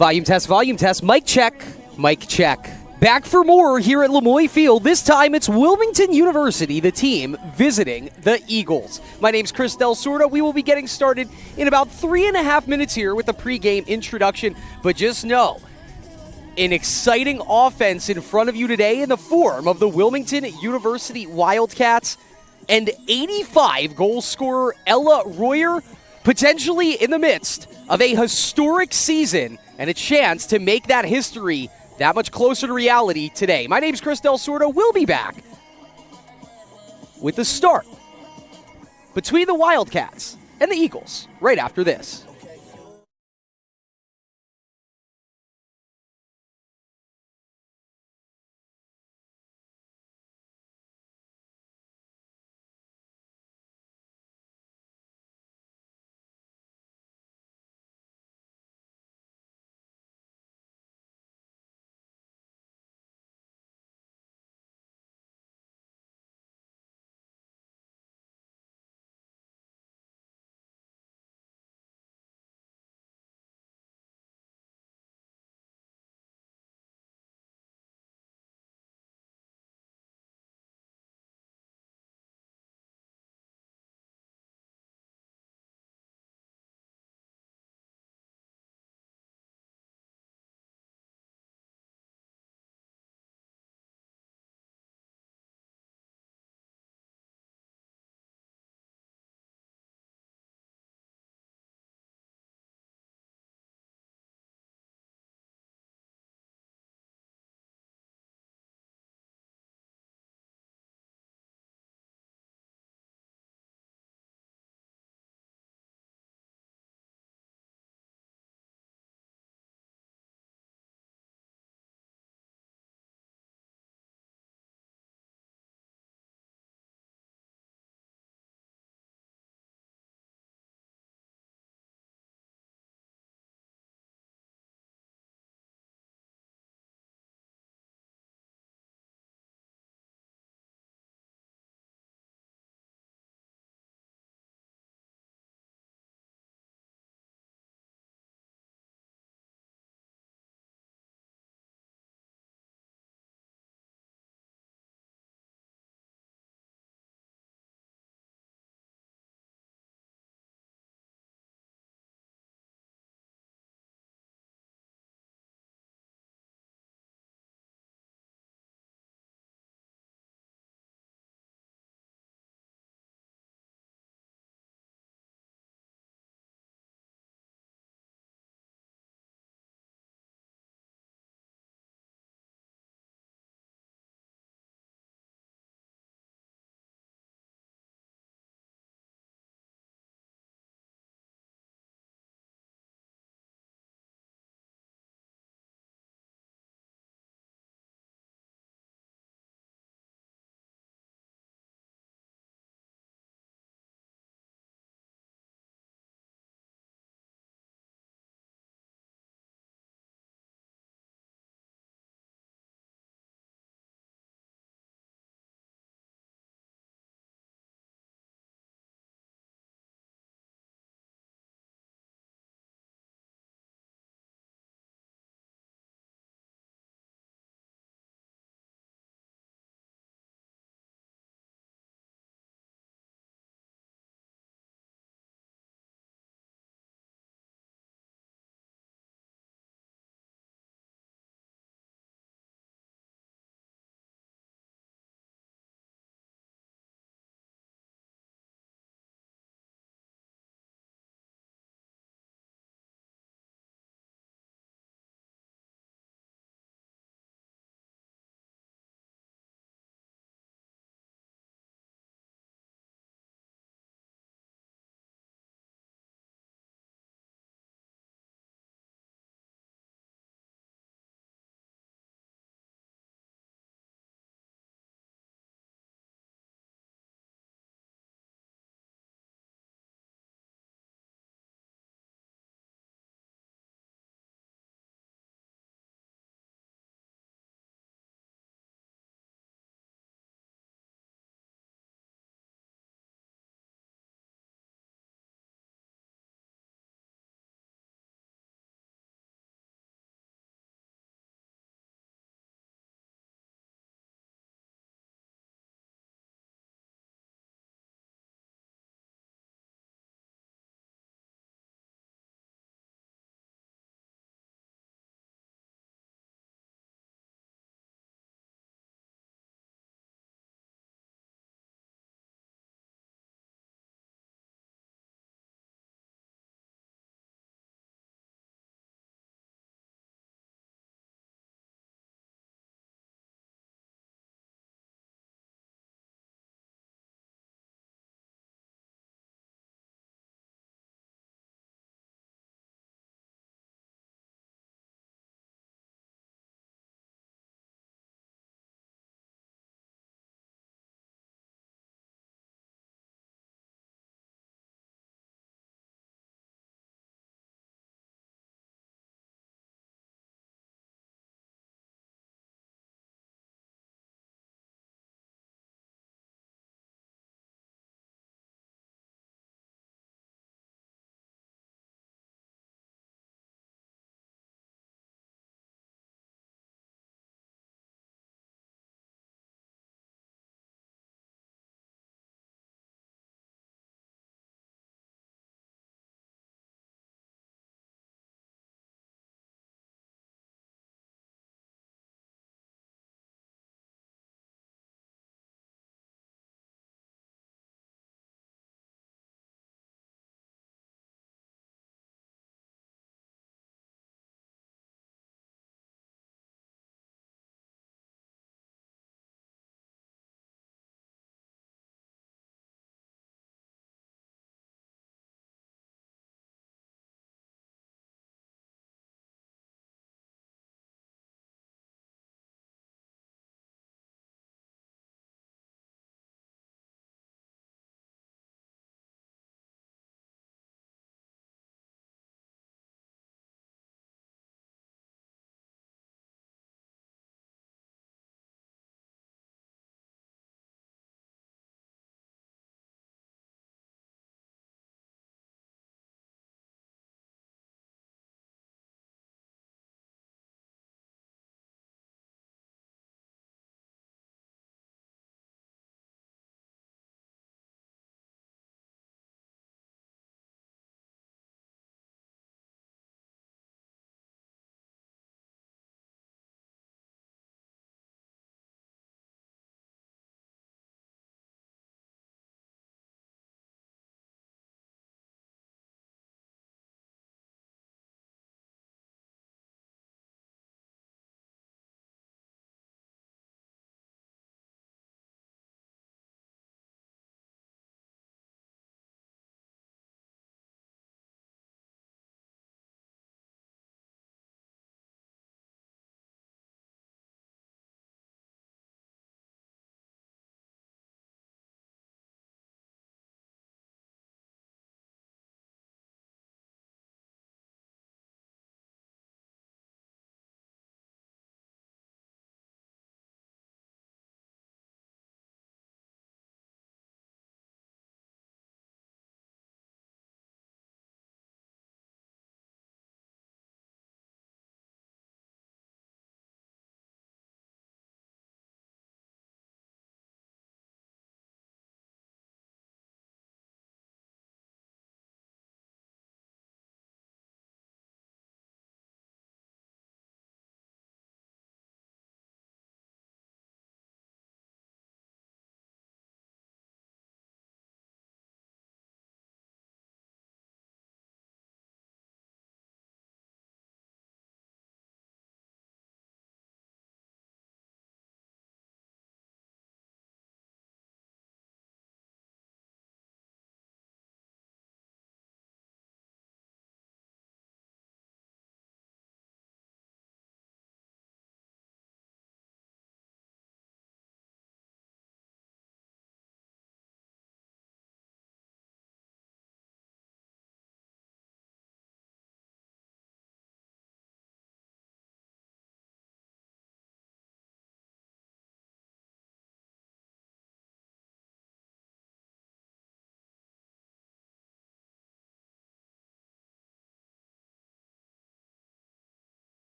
Volume test, mic check, mic check. Back for more here at Lemoy Field. This time it's Wilmington University, the team visiting the Eagles. My name's Chris Del Sordo. We will be getting started in about 3.5 minutes here with a pregame introduction, but just know, an exciting offense in front of you today in the form of the Wilmington University Wildcats and 85 goal scorer Ella Royer, potentially in the midst of a historic season and a chance to make that history that much closer to reality today. My name's Chris Del Sordo. We'll be back with the start between the Wildcats and the Eagles right after this.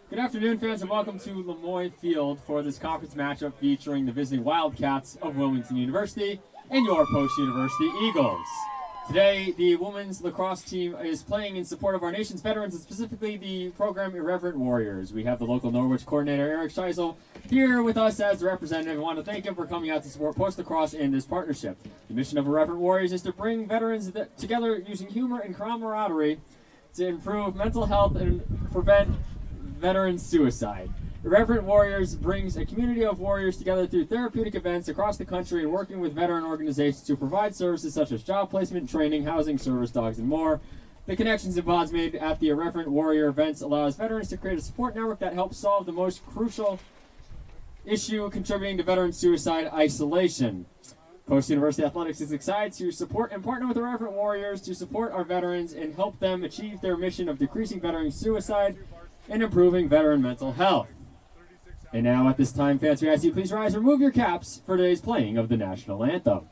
Good afternoon, fans, and welcome to Lemoyne Field for this conference matchup featuring the visiting Wildcats of Wilmington University and your post-university Eagles. Today, the women's lacrosse team is playing in support of our nation's veterans, and specifically the program Irreverent Warriors. We have the local Norwich coordinator, Eric Scheisel, here with us as the representative. I want to thank him for coming out to support post lacrosse in this partnership. The mission of Irreverent Warriors is to bring veterans together using humor and camaraderie to improve mental health and prevent veteran suicide. Irreverent Warriors brings a community of warriors together through therapeutic events across the country and working with veteran organizations to provide services such as job placement, training, housing, service dogs, and more. The connections and bonds made at the Irreverent Warrior events allows veterans to create a support network that helps solve the most crucial issue contributing to veteran suicide: isolation. Post University Athletics is excited to support and partner with Irreverent Warriors to support our veterans and help them achieve their mission of decreasing veteran suicide and improving veteran mental health. And now at this time, fans, we ask you please rise and remove your caps for today's playing of the national anthem.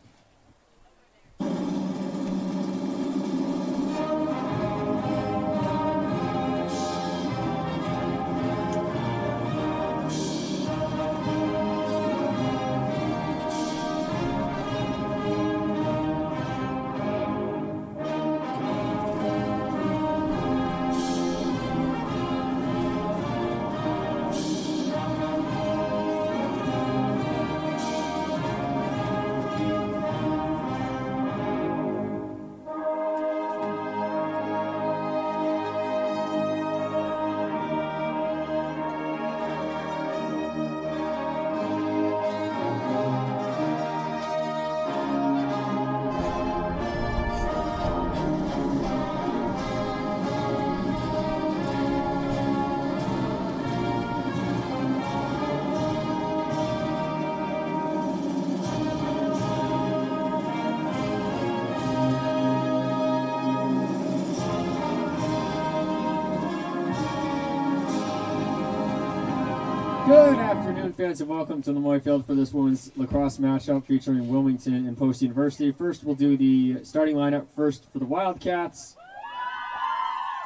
Good afternoon, fans, and welcome to Lemoyne Field for this women's lacrosse matchup featuring Wilmington and Post University. First, we'll do the starting lineup first for the Wildcats.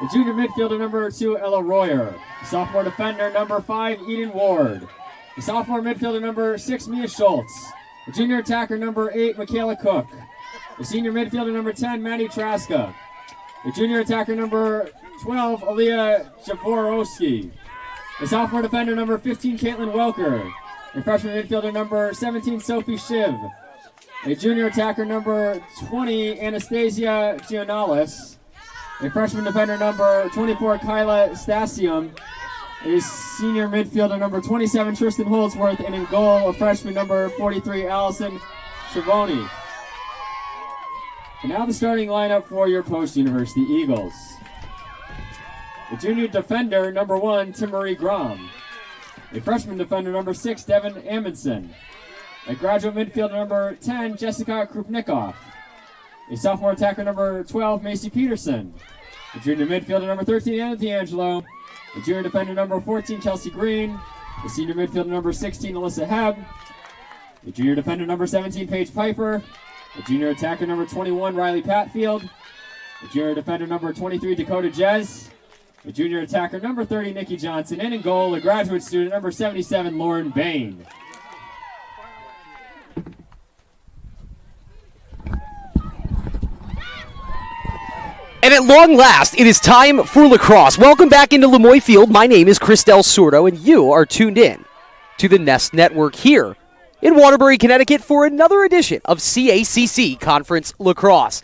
The junior midfielder, number 2, Ella Royer. The sophomore defender, number 5, Eden Ward. The sophomore midfielder, number 6, Mia Schultz. The junior attacker, number 8, Michaela Cook. The senior midfielder, number 10, Maddie Traska. The junior attacker, number 12, Aaliyah Jaworowski. The sophomore defender, number 15, Caitlin Welker. The freshman midfielder, number 17, Sophie Shiv. A junior attacker, number 20, Anastasia Gianalis. A freshman defender, number 24, Kyla Stasium. A senior midfielder, number 27, Tristan Holdsworth. And in goal, a freshman, number 43, Allison Schiavone. And now the starting lineup for your post-university Eagles. The junior defender, number 1, Timmery Grom. A freshman defender, number 6, Devin Amundsen. A graduate midfielder, number 10, Jessica Krupnikoff. A sophomore attacker, number 12, Macy Peterson. A junior midfielder, number 13, Anna D'Angelo. A junior defender, number 14, Chelsea Green. A senior midfielder, number 16, Alyssa Hebb. A junior defender, number 17, Paige Piper. A junior attacker, number 21, Riley Patfield. A junior defender, number 23, Dakota Jez. A junior attacker, number 30, Nikki Johnson. And in goal, a graduate student, number 77, Lauren Bain. And at long last, it is time for lacrosse. Welcome back into Lemoyne Field. My name is Chris Del Sordo, and you are tuned in to the Nest Network here in Waterbury, Connecticut for another edition of CACC Conference Lacrosse.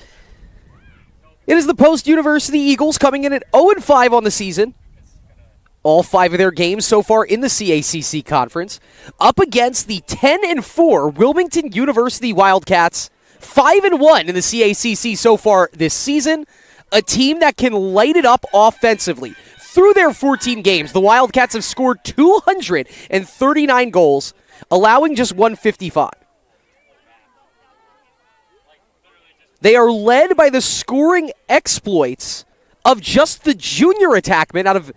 It is the Post-University Eagles coming in at 0-5 on the season. All 5 of their games so far in the CACC Conference. Up against the 10-4 Wilmington University Wildcats. 5-1 in the CACC so far this season. A team that can light it up offensively. Through their 14 games, the Wildcats have scored 239 goals, allowing just 155. They are led by the scoring exploits of just the junior attackman out of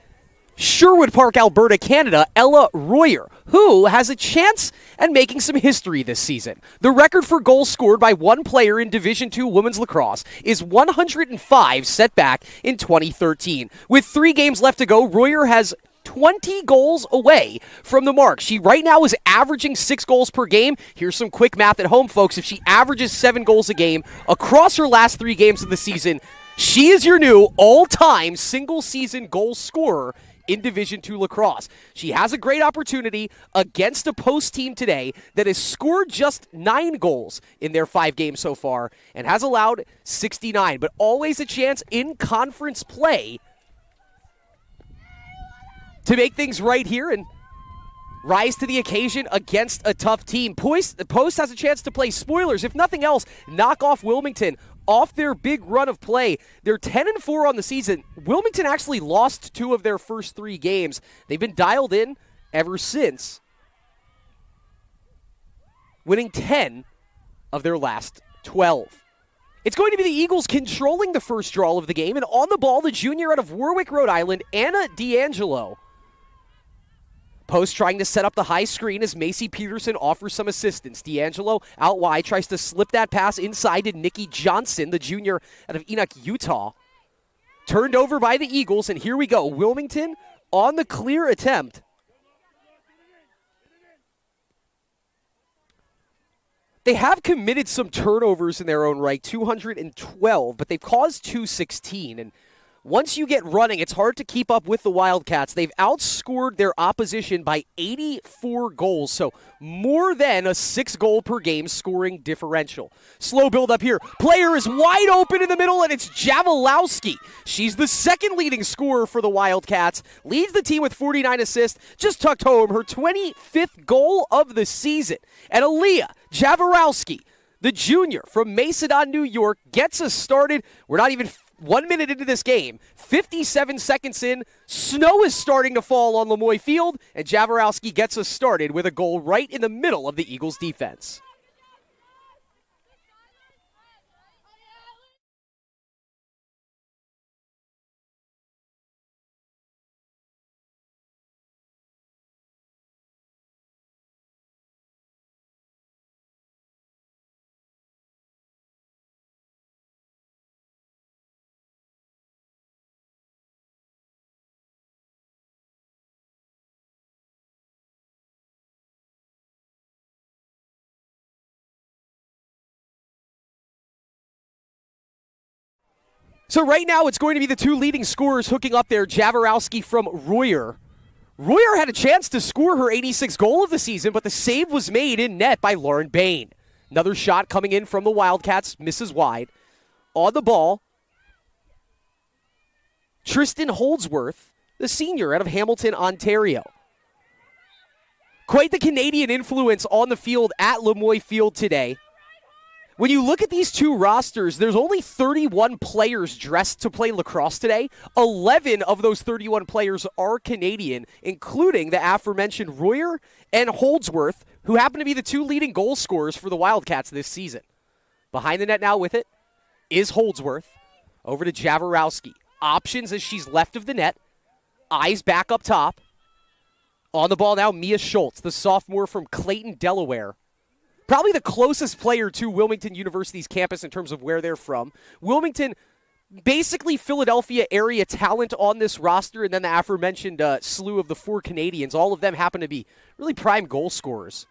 Sherwood Park, Alberta, Canada, Ella Royer. who has a chance at making some history this season. The record for goals scored by one player in Division II women's lacrosse is 105, set back in 2013. With 3 games left to go, Royer has 20 goals away from the mark. She right now is averaging 6 goals per game. Here's some quick math at home, folks. If she averages 7 goals a game across her last 3 games of the season, she is your new all-time single-season goal scorer in Division II lacrosse. She has a great opportunity against a post team today that has scored just 9 goals in their 5 games so far and has allowed 69, but always a chance in conference play to make things right here and rise to the occasion against a tough team. The Post has a chance to play spoilers. If nothing else, knock off Wilmington off their big run of play. They're 10-4 on the season. Wilmington actually lost 2 of their first 3 games. They've been dialed in ever since, winning 10 of their last 12. It's going to be the Eagles controlling the first draw of the game, and on the ball, the junior out of Warwick, Rhode Island, Anna D'Angelo. Post trying to set up the high screen as Macy Peterson offers some assistance. D'Angelo out wide tries to slip that pass inside to Nikki Johnson, the junior out of Enoch, Utah. Turned over by the Eagles, and here we go. Wilmington on the clear attempt. They have committed some turnovers in their own right, 212, but they've caused 216, and once you get running, it's hard to keep up with the Wildcats. They've outscored their opposition by 84 goals, so more than a 6-goal per game scoring differential. Slow build up here. Player is wide open in the middle, and it's Javelowski. She's the second leading scorer for the Wildcats, leads the team with 49 assists, just tucked home her 25th goal of the season. And Aaliyah Javelowski, the junior from Macedon, New York, gets us started. We're not even 1 minute into this game, 57 seconds in, snow is starting to fall on Lemoy Field, and Jaworowski gets us started with a goal right in the middle of the Eagles' defense. So right now it's going to be the 2 leading scorers hooking up there, Jaworowski from Royer. Royer had a chance to score her 86th goal of the season, but the save was made in net by Lauren Bain. Another shot coming in from the Wildcats, misses wide. On the ball, Tristan Holdsworth, the senior out of Hamilton, Ontario. Quite the Canadian influence on the field at Lemoy Field today. When you look at these 2 rosters, there's only 31 players dressed to play lacrosse today. 11 of those 31 players are Canadian, including the aforementioned Royer and Holdsworth, who happen to be the 2 leading goal scorers for the Wildcats this season. Behind the net now with it is Holdsworth. Over to Jaworowski. Options as she's left of the net. Eyes back up top. On the ball now, Mia Schultz, the sophomore from Clayton, Delaware. Probably the closest player to Wilmington University's campus in terms of where they're from. Wilmington, basically Philadelphia area talent on this roster, and then the aforementioned slew of the 4 Canadians. All of them happen to be really prime goal scorers.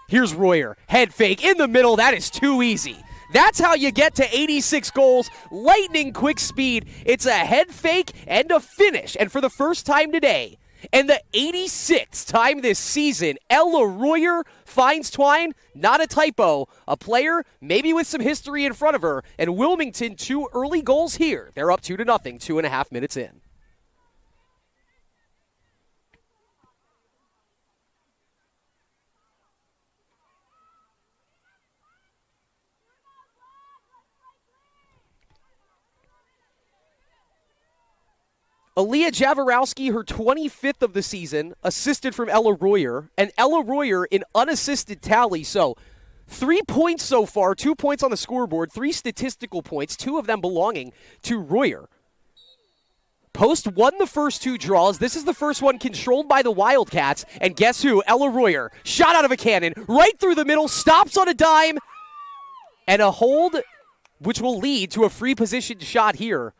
Here's Royer. Head fake in the middle. That is too easy. That's how you get to 86 goals. Lightning quick speed. It's a head fake and a finish. And for the first time today, and the 86th time this season, Ella Royer finds twine. Not a typo. A player, maybe with some history in front of her. And Wilmington, 2 early goals here. They're up 2-0, 2.5 minutes in. Aaliyah Jaworowski, her 25th of the season, assisted from Ella Royer, and Ella Royer in unassisted tally. So 3 points so far, 2 points on the scoreboard, 3 statistical points, 2 of them belonging to Royer. Post won the first two draws. This is the first one controlled by the Wildcats. And guess who? Ella Royer. Shot out of a cannon, right through the middle, stops on a dime, and a hold, which will lead to a free position shot here.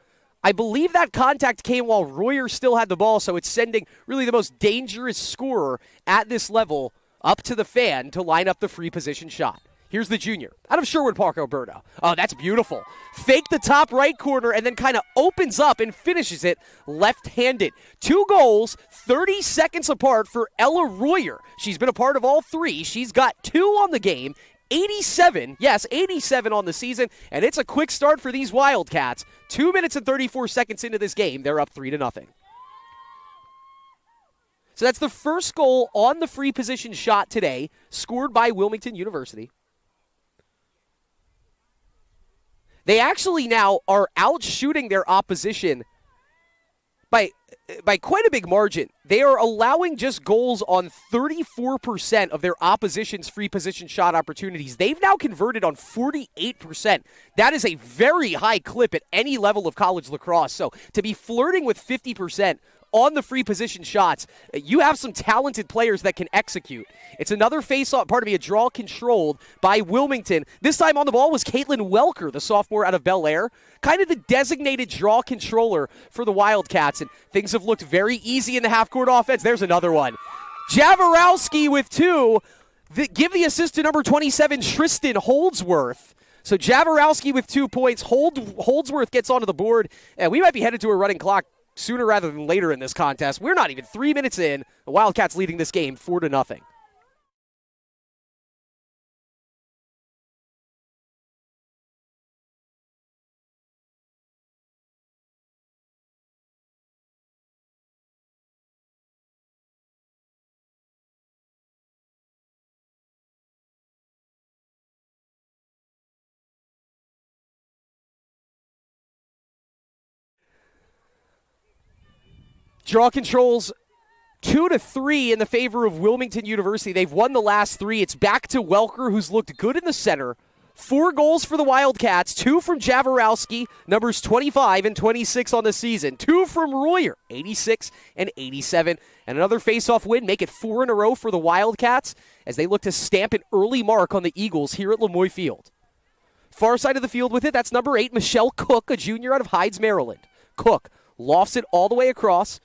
I believe that contact came while Royer still had the ball, so it's sending really the most dangerous scorer at this level up to the fan to line up the free position shot. Here's the junior out of Sherwood Park, Alberta. Oh, that's beautiful. Fake the top right corner and then kind of opens up and finishes it left-handed. 2 goals, 30 seconds apart for Ella Royer. She's been a part of all 3. She's got 2 on the game, 87, yes, 87 on the season, and it's a quick start for these Wildcats. 2 minutes and 34 seconds into this game, they're up 3-0. So that's the first goal on the free position shot today, scored by Wilmington University. They actually now are out shooting their opposition by quite a big margin. They are allowing just goals on 34% of their opposition's free position shot opportunities. They've now converted on 48%. That is a very high clip at any level of college lacrosse. So to be flirting with 50% on the free position shots, you have some talented players that can execute. It's another a draw controlled by Wilmington. This time on the ball was Caitlin Welker, the sophomore out of Bel Air, kind of the designated draw controller for the Wildcats, and things have looked very easy in the half-court offense. There's another one. Jaworowski with 2. Give the assist to number 27, Tristan Holdsworth. So Jaworowski with 2 points. Holdsworth gets onto the board, and we might be headed to a running clock sooner rather than later in this contest. We're not even 3 minutes in. The Wildcats leading this game 4-0. Draw controls 2-3 in the favor of Wilmington University. They've won the last 3. It's back to Welker, who's looked good in the center. 4 goals for the Wildcats, 2 from Jaworowski, numbers 25 and 26 on the season. 2 from Royer, 86 and 87. And another face-off win, make it 4 in a row for the Wildcats as they look to stamp an early mark on the Eagles here at Lemoy Field. Far side of the field with it, that's number 8, Michelle Cook, a junior out of Hydes, Maryland. Cook lofts it all the way across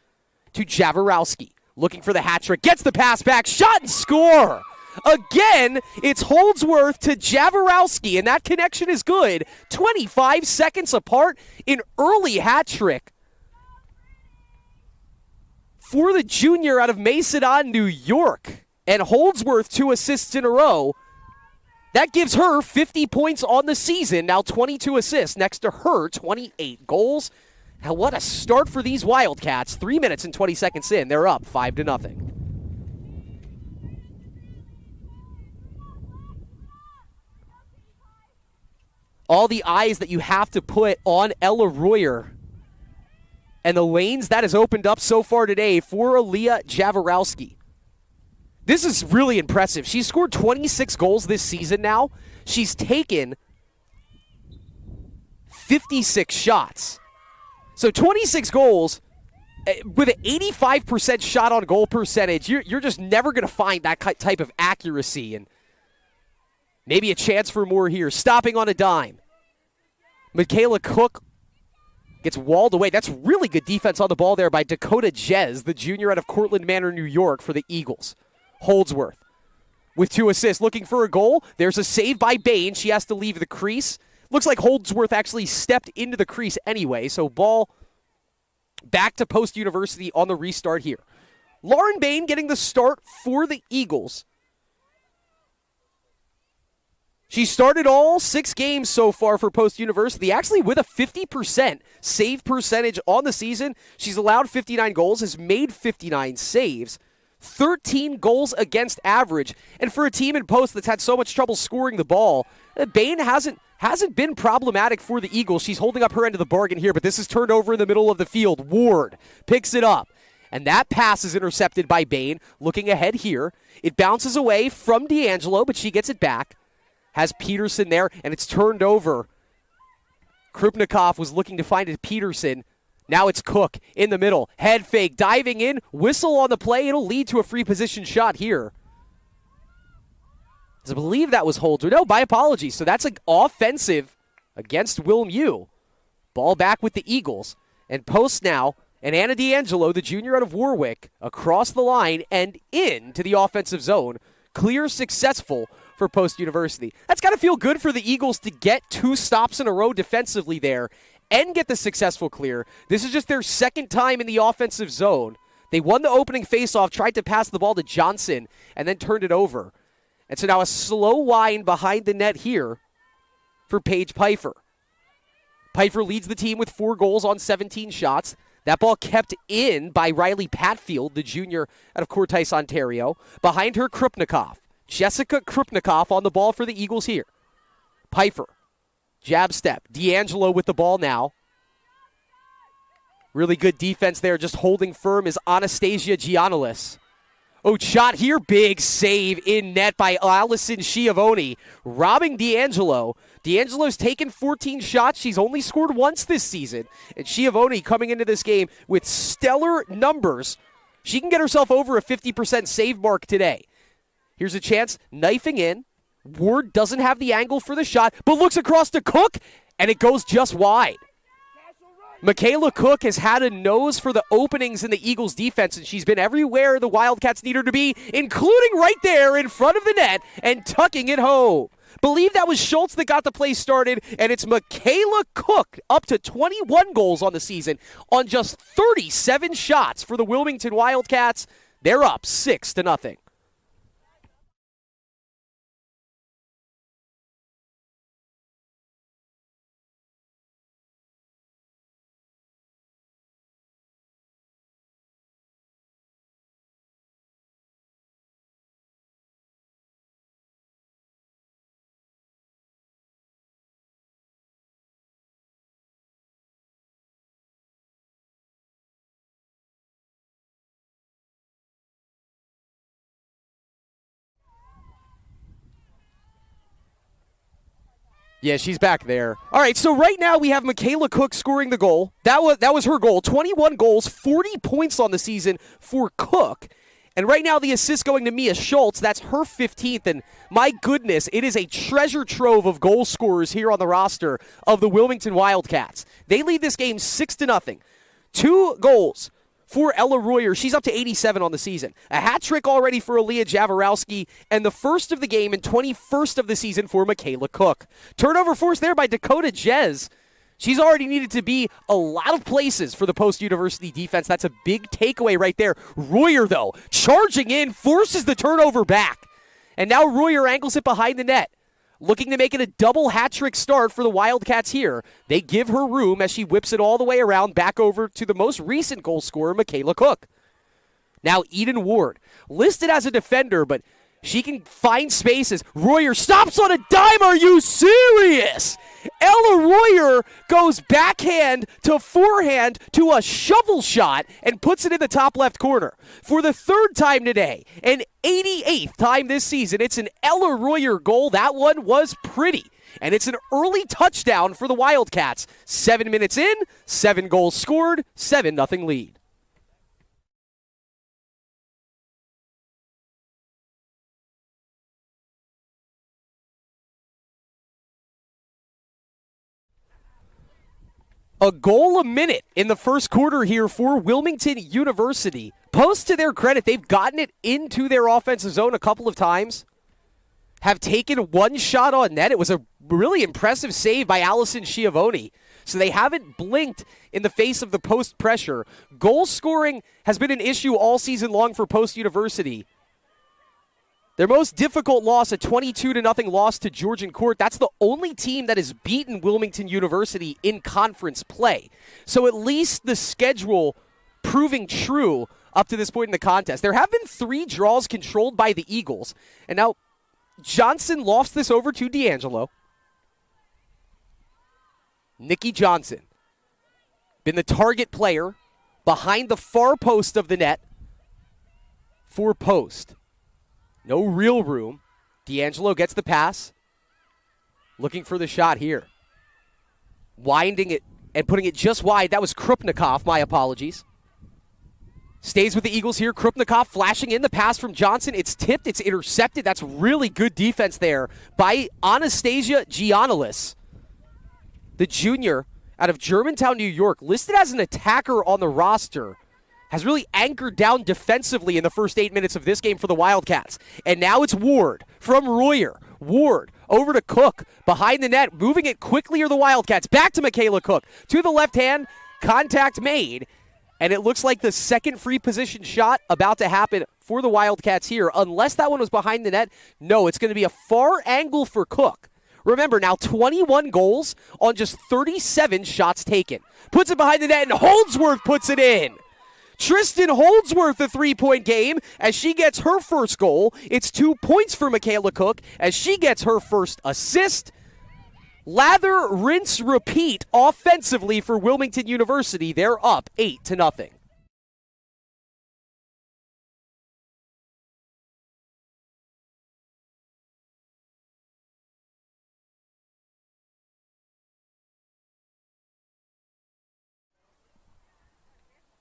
to Jaworowski, looking for the hat trick, gets the pass back, shot and score! Again, it's Holdsworth to Jaworowski, and that connection is good. 25 seconds apart, an early hat trick for the junior out of Macedon, New York. And Holdsworth 2 assists in a row. That gives her 50 points on the season, now 22 assists. Next to her, 28 goals. Now, what a start for these Wildcats. 3 minutes and 20 seconds in, they're up 5-0. All the eyes that you have to put on Ella Royer. And the lanes that has opened up so far today for Aaliyah Jaworowski. This is really impressive. She's scored 26 goals this season now. She's taken 56 shots. So 26 goals with an 85% shot on goal percentage. You're just never going to find that type of accuracy. And maybe a chance for more here. Stopping on a dime. Michaela Cook gets walled away. That's really good defense on the ball there by Dakota Jez, the junior out of Cortland Manor, New York, for the Eagles. Holdsworth with 2 assists. Looking for a goal. There's a save by Bain. She has to leave the crease. Looks like Holdsworth actually stepped into the crease anyway, so ball back to Post University on the restart here. Lauren Bain getting the start for the Eagles. She started all 6 games so far for Post University, actually with a 50% save percentage on the season. She's allowed 59 goals, has made 59 saves, 13 goals against average. And for a team in Post that's had so much trouble scoring the ball, Bain hasn't been problematic for the Eagles. She's holding up her end of the bargain here, but this is turned over in the middle of the field. Ward picks it up, and that pass is intercepted by Bain. Looking ahead here, it bounces away from D'Angelo, but she gets it back. Has Peterson there, and it's turned over. Krupnikov was looking to find it Peterson. Now it's Cook in the middle. Head fake, diving in, whistle on the play. It'll lead to a free position shot here. I believe that was Holder. No, my apologies. So that's an offensive against Wilmu. Ball back with the Eagles. And post now. And Anna D'Angelo, the junior out of Warwick, across the line and into the offensive zone. Clear successful for Post University. That's got to feel good for the Eagles to get 2 stops in a row defensively there and get the successful clear. This is just their second time in the offensive zone. They won the opening faceoff, tried to pass the ball to Johnson, and then turned it over. And so now a slow wind behind the net here for Paige Pfeiffer. Pfeiffer leads the team with 4 goals on 17 shots. That ball kept in by Riley Patfield, the junior out of Cortice, Ontario. Behind her, Krupnikov. Jessica Krupnikov on the ball for the Eagles here. Pfeiffer, jab step. D'Angelo with the ball now. Really good defense there, just holding firm is Anastasia Giannalis. Oh, shot here, big save in net by Allison Schiavone, robbing D'Angelo. D'Angelo's taken 14 shots. She's only scored once this season. And Schiavone coming into this game with stellar numbers. She can get herself over a 50% save mark today. Here's a chance, knifing in. Ward doesn't have the angle for the shot, but looks across to Cook, and it goes just wide. Michaela Cook has had a nose for the openings in the Eagles' defense, and she's been everywhere the Wildcats need her to be, including right there in front of the net and tucking it home. Believe that was Schultz that got the play started, and it's Michaela Cook up to 21 goals on the season on just 37 shots for the Wilmington Wildcats. They're up 6-0. Yeah, she's back there. All right, so right now we have Michaela Cook scoring the goal. That was her goal. 21 goals, 40 points on the season for Cook. And right now the assist going to Mia Schultz. That's her 15th. And my goodness, it is a treasure trove of goal scorers here on the roster of the Wilmington Wildcats. They lead this game 6-0. 2 goals for Ella Royer. She's up to 87 on the season. A hat trick already for Aaliyah Jaworowski, and the first of the game and 21st of the season for Michaela Cook. Turnover forced there by Dakota Jez. She's already needed to be a lot of places for the post-university defense. That's a big takeaway right there. Royer, though, charging in, forces the turnover back. And now Royer angles it behind the net. Looking to make it a double hat-trick start for the Wildcats here. They give her room as she whips it all the way around back over to the most recent goal scorer, Michaela Cook. Now Eden Ward, listed as a defender, but she can find spaces. Royer stops on a dime. Are you serious? Ella Royer goes backhand to forehand to a shovel shot and puts it in the top left corner. For the 3rd time today, an 88th time this season, it's an Ella Royer goal. That one was pretty. And it's an early touchdown for the Wildcats. 7 minutes in, 7 goals scored, 7-0 lead. A goal a minute in the first quarter here for Wilmington University. Post, to their credit, they've gotten it into their offensive zone a couple of times. Have taken 1 shot on net. It was a really impressive save by Allison Schiavone. So they haven't blinked in the face of the post pressure. Goal scoring has been an issue all season long for Post University. Their most difficult loss, a 22-0 loss to Georgian Court. That's the only team that has beaten Wilmington University in conference play. So at least the schedule proving true up to this point in the contest. There have been 3 draws controlled by the Eagles. And now Johnson lofts this over to D'Angelo. Nikki Johnson, been the target player behind the far post of the net for Post. No real room. D'Angelo gets the pass. Looking for the shot here. Winding it and putting it just wide. That was Krupnikov, my apologies. Stays with the Eagles here. Krupnikov flashing in the pass from Johnson. It's tipped. It's intercepted. That's really good defense there by Anastasia Giannalis, the junior out of Germantown, New York, listed as an attacker on the roster, has really anchored down defensively in the first 8 minutes of this game for the Wildcats. And now it's Ward from Royer. Ward over to Cook behind the net, moving it quickly are the Wildcats. Back to Michaela Cook. To the left hand, contact made. And it looks like the second free position shot about to happen for the Wildcats here. Unless that one was behind the net, no, it's going to be a far angle for Cook. Remember, now 21 goals on just 37 shots taken. Puts it behind the net, and Holdsworth puts it in. Tristan Holdsworth, a three-point game, as she gets her first goal. It's 2 points for Michaela Cook as she gets her first assist. Lather, rinse, repeat offensively for Wilmington University. They're up 8-0.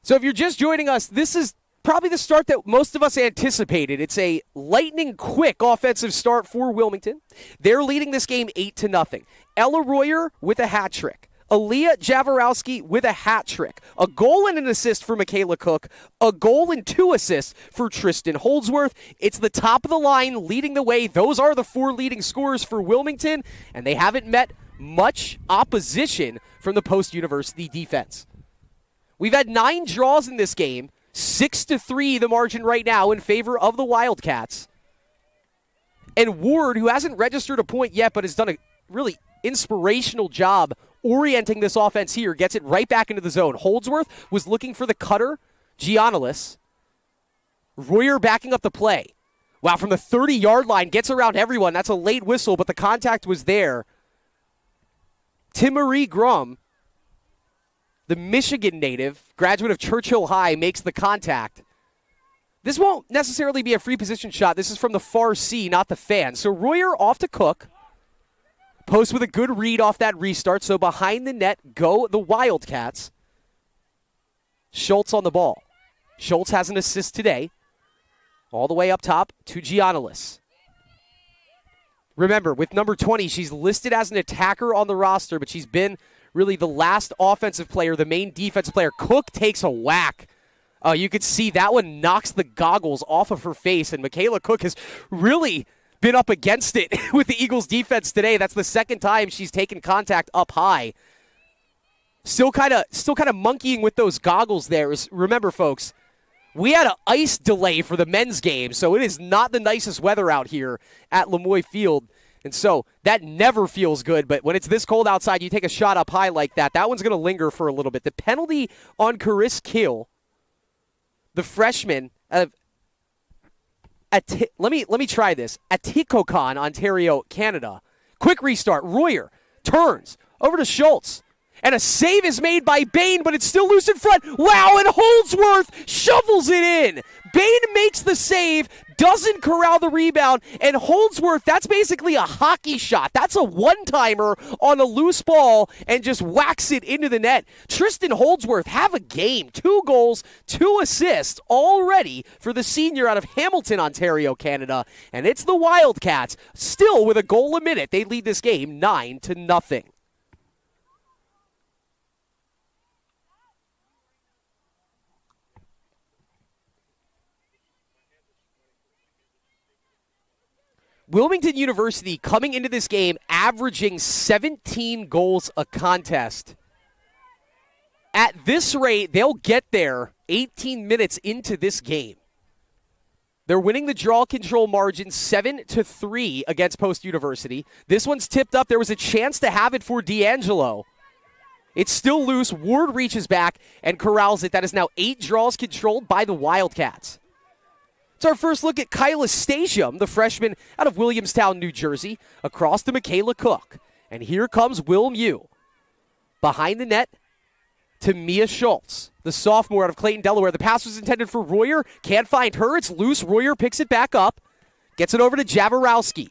So if you're just joining us, this is probably the start that most of us anticipated. It's a lightning quick offensive start for Wilmington. They're leading this game 8-0. Ella Royer with a hat trick. Aaliyah Jaworowski with a hat trick. A goal and an assist for Michaela Cook. A goal and 2 assists for Tristan Holdsworth. It's the top of the line leading the way. Those are the 4 leading scorers for Wilmington, and they haven't met much opposition from the post-university defense. We've had 9 draws in this game. 6-3 the margin right now in favor of the Wildcats. And Ward, who hasn't registered a point yet but has done a really inspirational job orienting this offense here, gets it right back into the zone. Holdsworth was looking for the cutter, Giannalis. Royer backing up the play. Wow, from the 30-yard line, gets around everyone. That's a late whistle, but the contact was there. Timmerie Grum, the Michigan native, graduate of Churchill High, makes the contact. This won't necessarily be a free position shot. This is from the far C, not the fan. So Royer off to Cook. Post with a good read off that restart. So behind the net go the Wildcats. Schultz on the ball. Schultz has an assist today. All the way up top to Giannalis. Remember, with number 20, she's listed as an attacker on the roster, but she's been really the last offensive player, the main defensive player. Cook takes a whack. You could see that one knocks the goggles off of her face, and Michaela Cook has really been up against it with the Eagles defense today. That's the second time she's taken contact up high. Still kind of monkeying with those goggles there. Remember, folks, we had an ice delay for the men's game, so it is not the nicest weather out here at Lemoy Field. And so that never feels good, but when it's this cold outside, you take a shot up high like that, that one's going to linger for a little bit. The penalty on Carice Kill, the freshman of let me try this. Atikokan, Ontario, Canada. Quick restart. Royer turns over to Schultz. And a save is made by Bain, but it's still loose in front. Wow, and Holdsworth shovels it in. Bain makes the save, doesn't corral the rebound, and Holdsworth, that's basically a hockey shot. That's a one-timer on a loose ball and just whacks it into the net. Tristan Holdsworth, have a game. 2 goals, 2 assists already for the senior out of Hamilton, Ontario, Canada. And it's the Wildcats, still with a goal a minute. They lead this game 9-0. Wilmington University coming into this game averaging 17 goals a contest. At this rate, they'll get there 18 minutes into this game. They're winning the draw control margin 7-3 against Post University. This one's tipped up. There was a chance to have it for D'Angelo. It's still loose. Ward reaches back and corrals it. That is now 8 draws controlled by the Wildcats. It's our first look at Kyla Stasium, the freshman out of Williamstown, New Jersey, across to Michaela Cook. And here comes Wilmu. Behind the net to Mia Schultz, the sophomore out of Clayton, Delaware. The pass was intended for Royer. Can't find her. It's loose. Royer picks it back up. Gets it over to Jaworowski.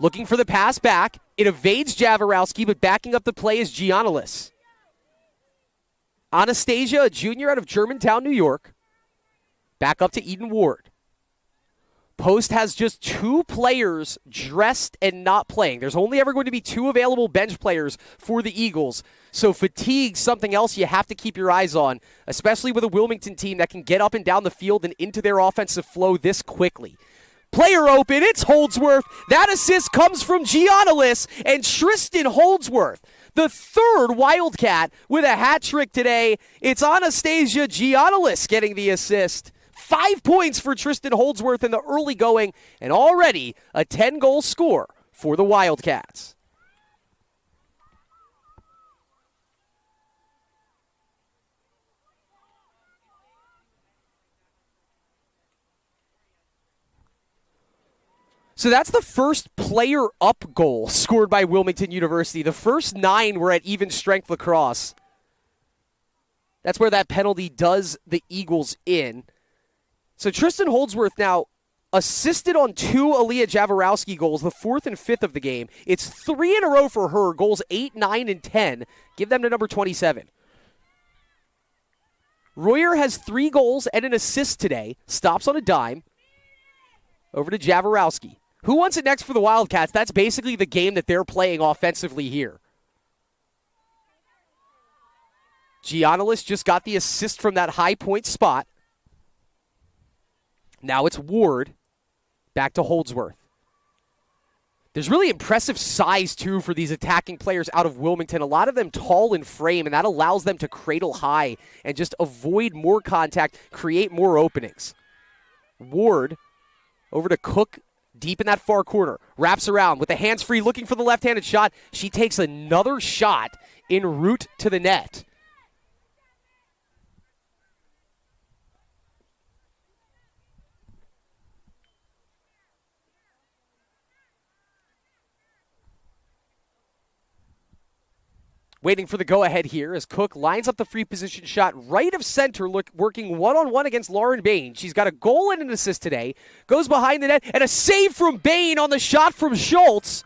Looking for the pass back. It evades Jaworowski, but backing up the play is Giannalis. Anastasia, a junior out of Germantown, New York. Back up to Eden Ward. Post has just 2 players dressed and not playing. There's only ever going to be 2 available bench players for the Eagles. So fatigue's something else you have to keep your eyes on, especially with a Wilmington team that can get up and down the field and into their offensive flow this quickly. Player open, it's Holdsworth. That assist comes from Giannalis and Tristan Holdsworth. The 3rd Wildcat with a hat trick today. It's Anastasia Giannalis getting the assist. 5 points for Tristan Holdsworth in the early going, and already a 10-goal score for the Wildcats. So that's the first player-up goal scored by Wilmington University. The first 9 were at even strength lacrosse. That's where that penalty does the Eagles in. So Tristan Holdsworth now assisted on 2 Aaliyah Jaworowski goals, the 4th and 5th of the game. It's 3 in a row for her, goals 8, 9, and 10. Give them to number 27. Royer has 3 goals and an assist today. Stops on a dime. Over to Jaworowski. Who wants it next for the Wildcats? That's basically the game that they're playing offensively here. Giannalis just got the assist from that high point spot. Now it's Ward, back to Holdsworth. There's really impressive size, too, for these attacking players out of Wilmington. A lot of them tall in frame, and that allows them to cradle high and just avoid more contact, create more openings. Ward over to Cook, deep in that far corner. Wraps around with the hands free, looking for the left-handed shot. She takes another shot en route to the net. Waiting for the go-ahead here as Cook lines up the free position shot right of center, working one-on-one against Lauren Bain. She's got a goal and an assist today. Goes behind the net, and a save from Bain on the shot from Schultz.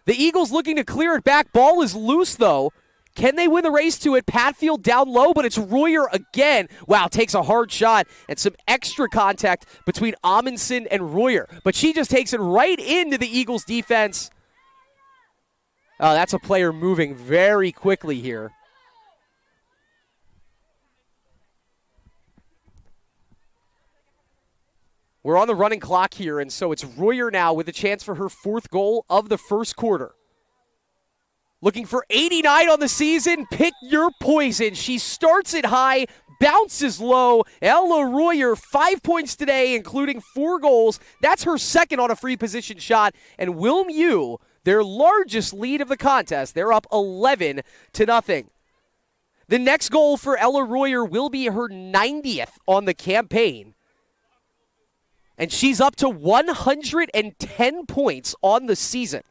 The Eagles looking to clear it back. Ball is loose, though. Can they win the race to it? Patfield down low, but it's Royer again. Wow, takes a hard shot and some extra contact between Amundsen and Royer. But she just takes it right into the Eagles' defense. Oh, that's a player moving very quickly here. We're on the running clock here, and so it's Royer now with a chance for her 4th goal of the first quarter. Looking for 89 on the season. Pick your poison. She starts it high, bounces low. Ella Royer, 5 points today, including 4 goals. That's her 2nd on a free position shot. And Wilm U, their largest lead of the contest, they're up 11-0. The next goal for Ella Royer will be her 90th on the campaign. And she's up to 110 points on the season.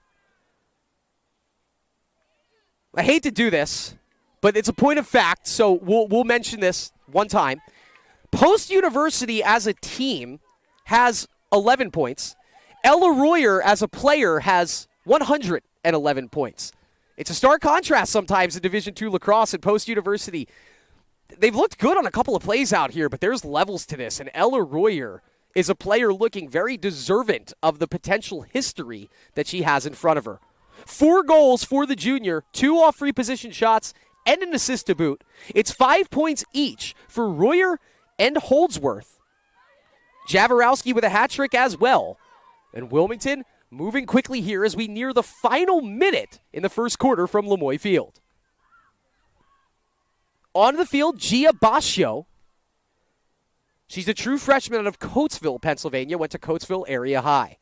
I hate to do this, but it's a point of fact, so we'll mention this one time. Post University as a team has 11 points. Ella Royer as a player has 111 points. It's a stark contrast sometimes in Division II lacrosse and Post University. They've looked good on a couple of plays out here, but there's levels to this, and Ella Royer is a player looking very deserving of the potential history that she has in front of her. 4 goals for the junior, 2 off free position shots, and an assist to boot. It's 5 points each for Royer and Holdsworth. Jaworowski with a hat trick as well. And Wilmington moving quickly here as we near the final minute in the first quarter from Lemoy Field. On the field, Gia Bascio. She's a true freshman out of Coatesville, Pennsylvania, went to Coatesville Area High.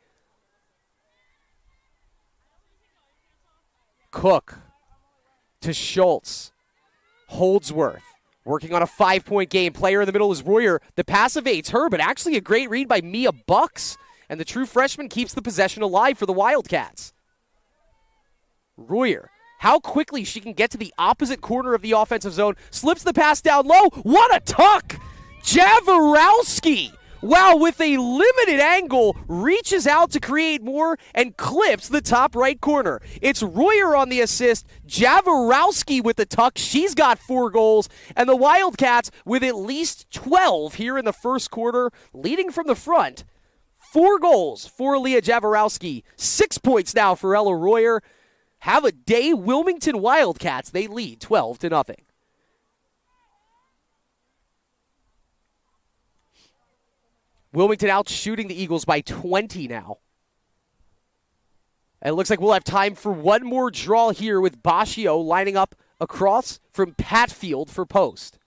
Cook to Schultz. Holdsworth working on a 5-point game. Player in the middle is Royer. The pass evades her, but actually a great read by Mia Bucks. And the true freshman keeps the possession alive for the Wildcats. Royer, how quickly she can get to the opposite corner of the offensive zone. Slips the pass down low. What a tuck! Jaworowski Wow, with a limited angle, reaches out to create more and clips the top right corner. It's Royer on the assist, Jaworowski with the tuck. She's got 4 goals, and the Wildcats with at least 12 here in the first quarter, leading from the front. 4 goals for Leah Jaworowski, 6 points now for Ella Royer. Have a day, Wilmington Wildcats. They lead 12-0. Wilmington out shooting the Eagles by 20 now. And it looks like we'll have time for one more draw here with Bascio lining up across from Patfield for post.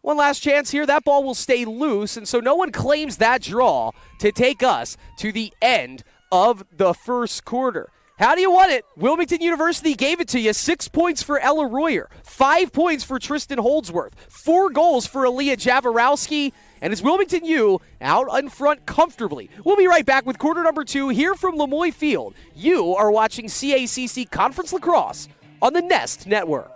One last chance here. That ball will stay loose, and so no one claims that draw to take us to the end of the first quarter. How do you want it? Wilmington University gave it to you. 6 points for Ella Royer, 5 points for Tristan Holdsworth, 4 goals for Aaliyah Jaworowski, and it's Wilmington U out in front comfortably. We'll be right back with quarter number 2 here from Lemoy Field. You are watching CACC Conference Lacrosse on the Nest Network.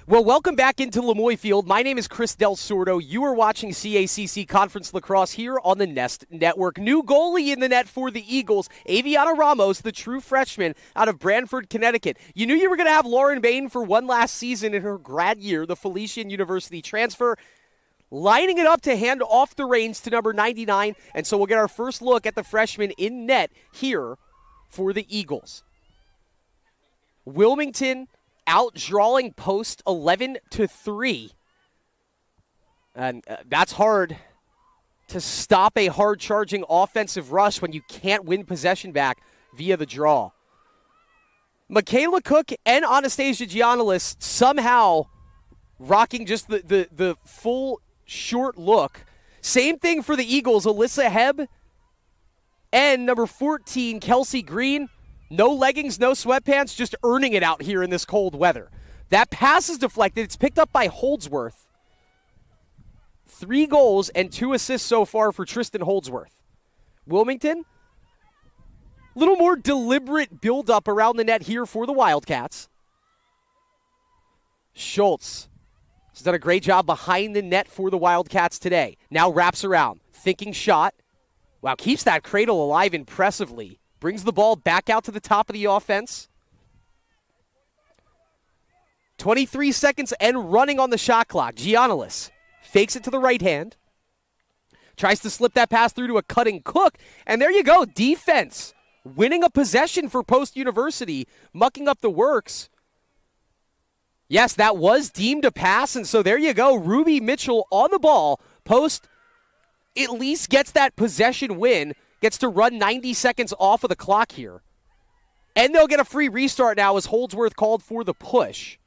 Well, welcome back into Lemoy Field. My name is Chris Del Sordo. You are watching CACC Conference Lacrosse here on the Nest Network. New goalie in the net for the Eagles, Aviana Ramos, the true freshman out of Branford, Connecticut. You knew you were going to have Lauren Bain for one last season in her grad year, the Felician University transfer, lining it up to hand off the reins to number 99. And so we'll get our first look at the freshman in net here for the Eagles. Wilmington outdrawing post 11-3. And that's hard to stop a hard-charging offensive rush when you can't win possession back via the draw. Michaela Cook and Anastasia Giannalis somehow rocking just the full short look. Same thing for the Eagles. Alyssa Hebb and number 14, Kelsey Green. No leggings, no sweatpants, just earning it out here in this cold weather. That pass is deflected. It's picked up by Holdsworth. 3 goals and 2 assists so far for Tristan Holdsworth. Wilmington, a little more deliberate build-up around the net here for the Wildcats. Schultz has done a great job behind the net for the Wildcats today. Now wraps around, thinking shot. Wow, keeps that cradle alive impressively. Brings the ball back out to the top of the offense. 23 seconds and running on the shot clock. Giannis fakes it to the right hand. Tries to slip that pass through to a cutting Cook. And there you go. Defense winning a possession for Post University, mucking up the works. Yes, that was deemed a pass, and so there you go. Ruby Mitchell on the ball. Post at least gets that possession win, gets to run 90 seconds off of the clock here. And they'll get a free restart now as Holdsworth called for the push.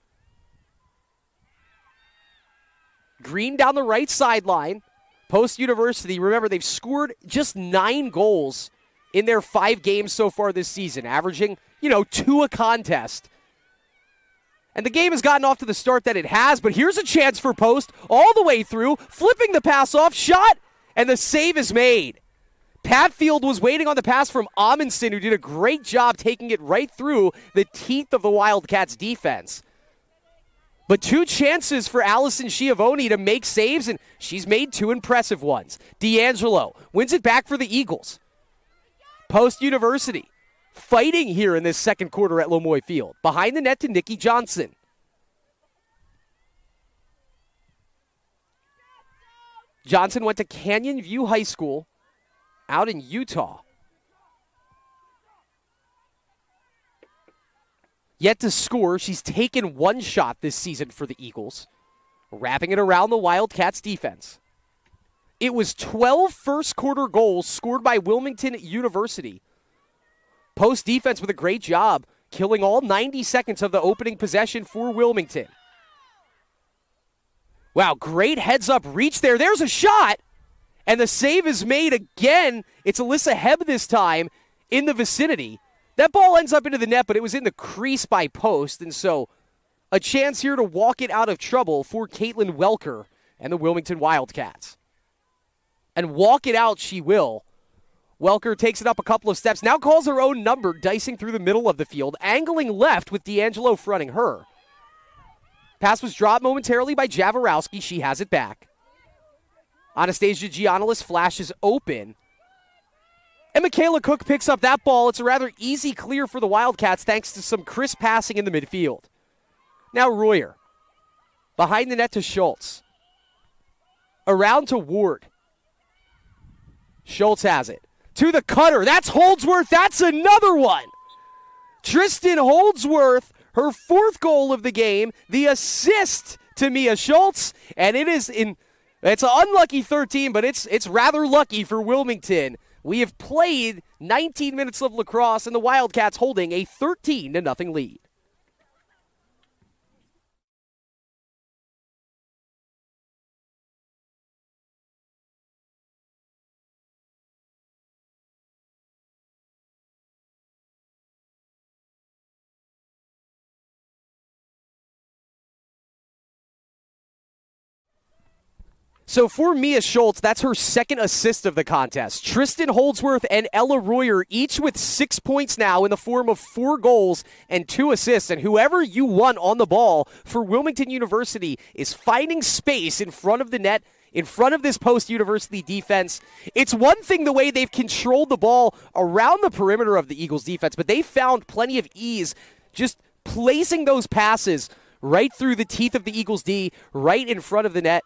Green down the right sideline. Post University, remember, they've scored just 9 goals in their 5 games so far this season, averaging, 2 a contest. And the game has gotten off to the start that it has, but here's a chance for Post all the way through, flipping the pass off, shot, and the save is made. Patfield was waiting on the pass from Amundsen, who did a great job taking it right through the teeth of the Wildcats defense. But 2 chances for Allison Schiavone to make saves, and she's made 2 impressive ones. D'Angelo wins it back for the Eagles. Post University fighting here in this second quarter at Lemoy Field. Behind the net to Nikki Johnson. Johnson went to Canyon View High School out in Utah. Yet to score, she's taken 1 shot this season for the Eagles, wrapping it around the Wildcats defense. It was 12 first-quarter goals scored by Wilmington University. Post defense with a great job, killing all 90 seconds of the opening possession for Wilmington. Wow, great heads-up reach there. There's a shot, and the save is made again. It's Alyssa Hebb this time in the vicinity. That ball ends up into the net, but it was in the crease by Post, and so a chance here to walk it out of trouble for Caitlin Welker and the Wilmington Wildcats. And walk it out she will. Welker takes it up a couple of steps, now calls her own number, dicing through the middle of the field, angling left with D'Angelo fronting her. Pass was dropped momentarily by Jaworowski. She has it back. Anastasia Giannis flashes open. And Michaela Cook picks up that ball. It's a rather easy clear for the Wildcats thanks to some crisp passing in the midfield. Now Royer. Behind the net to Schultz. Around to Ward. Schultz has it. To the cutter. That's Holdsworth. That's another one. Tristan Holdsworth, her 4th goal of the game. The assist to Mia Schultz. And it's an unlucky 13, but it's rather lucky for Wilmington. We have played 19 minutes of lacrosse, and the Wildcats holding a 13-0 lead. So for Mia Schultz, that's her 2nd assist of the contest. Tristan Holdsworth and Ella Royer, each with 6 points now in the form of 4 goals and 2 assists. And whoever you want on the ball for Wilmington University is finding space in front of the net, in front of this Post University defense. It's one thing the way they've controlled the ball around the perimeter of the Eagles defense, but they found plenty of ease just placing those passes right through the teeth of the Eagles D, right in front of the net.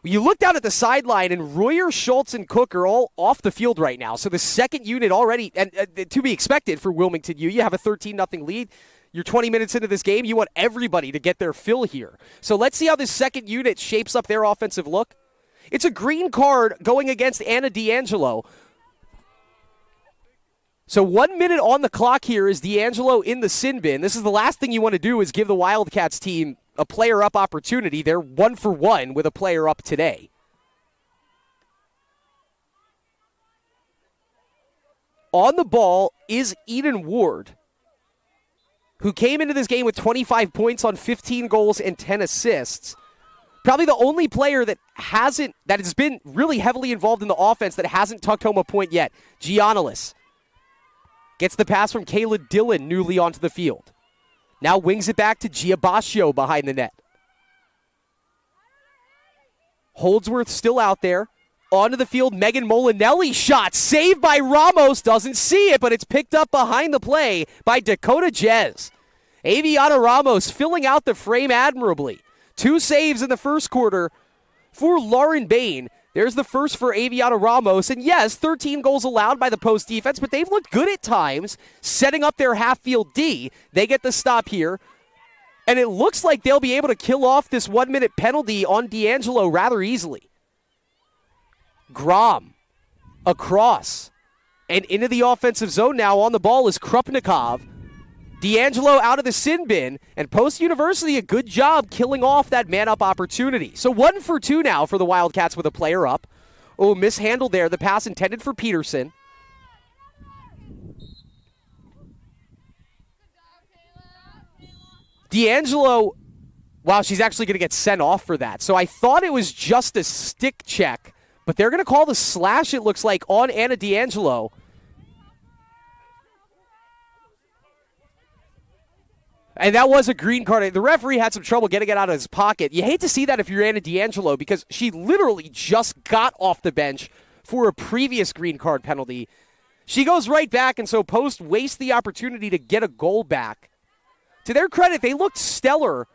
You look down at the sideline, and Royer, Schultz, and Cook are all off the field right now. So the second unit already, and to be expected for Wilmington U, you have a 13-0 lead. You're 20 minutes into this game. You want everybody to get their fill here. So let's see how this second unit shapes up their offensive look. It's a green card going against Anna D'Angelo. So 1 minute on the clock here is D'Angelo in the sin bin. This is the last thing you want to do is give the Wildcats team a player-up opportunity. They're 1 for 1 with a player-up today. On the ball is Eden Ward, who came into this game with 25 points on 15 goals and 10 assists. Probably the only player that has been really heavily involved in the offense that hasn't tucked home a point yet. Giannis gets the pass from Kayla Dillon newly onto the field. Now wings it back to Giabascio behind the net. Holdsworth still out there. Onto the field, Megan Molinelli shot. Saved by Ramos. Doesn't see it, but it's picked up behind the play by Dakota Jez. Aviana Ramos filling out the frame admirably. 2 saves in the first quarter for Lauren Bain. There's the first for Aviana Ramos. And yes, 13 goals allowed by the post defense, but they've looked good at times, setting up their half-field D. They get the stop here. And it looks like they'll be able to kill off this 1-minute penalty on D'Angelo rather easily. Grom across and into the offensive zone now. On the ball is Krupnikov. D'Angelo out of the sin bin, and Post University a good job killing off that man-up opportunity. So 1 for 2 now for the Wildcats with a player up. Oh, mishandled there. The pass intended for Peterson. D'Angelo, wow, she's actually going to get sent off for that. So I thought it was just a stick check, but they're going to call the slash, it looks like, on Anna D'Angelo. And that was a green card. The referee had some trouble getting it out of his pocket. You hate to see that if you're Anna D'Angelo, because she literally just got off the bench for a previous green card penalty. She goes right back, and so Post wastes the opportunity to get a goal back. To their credit, they looked stellar,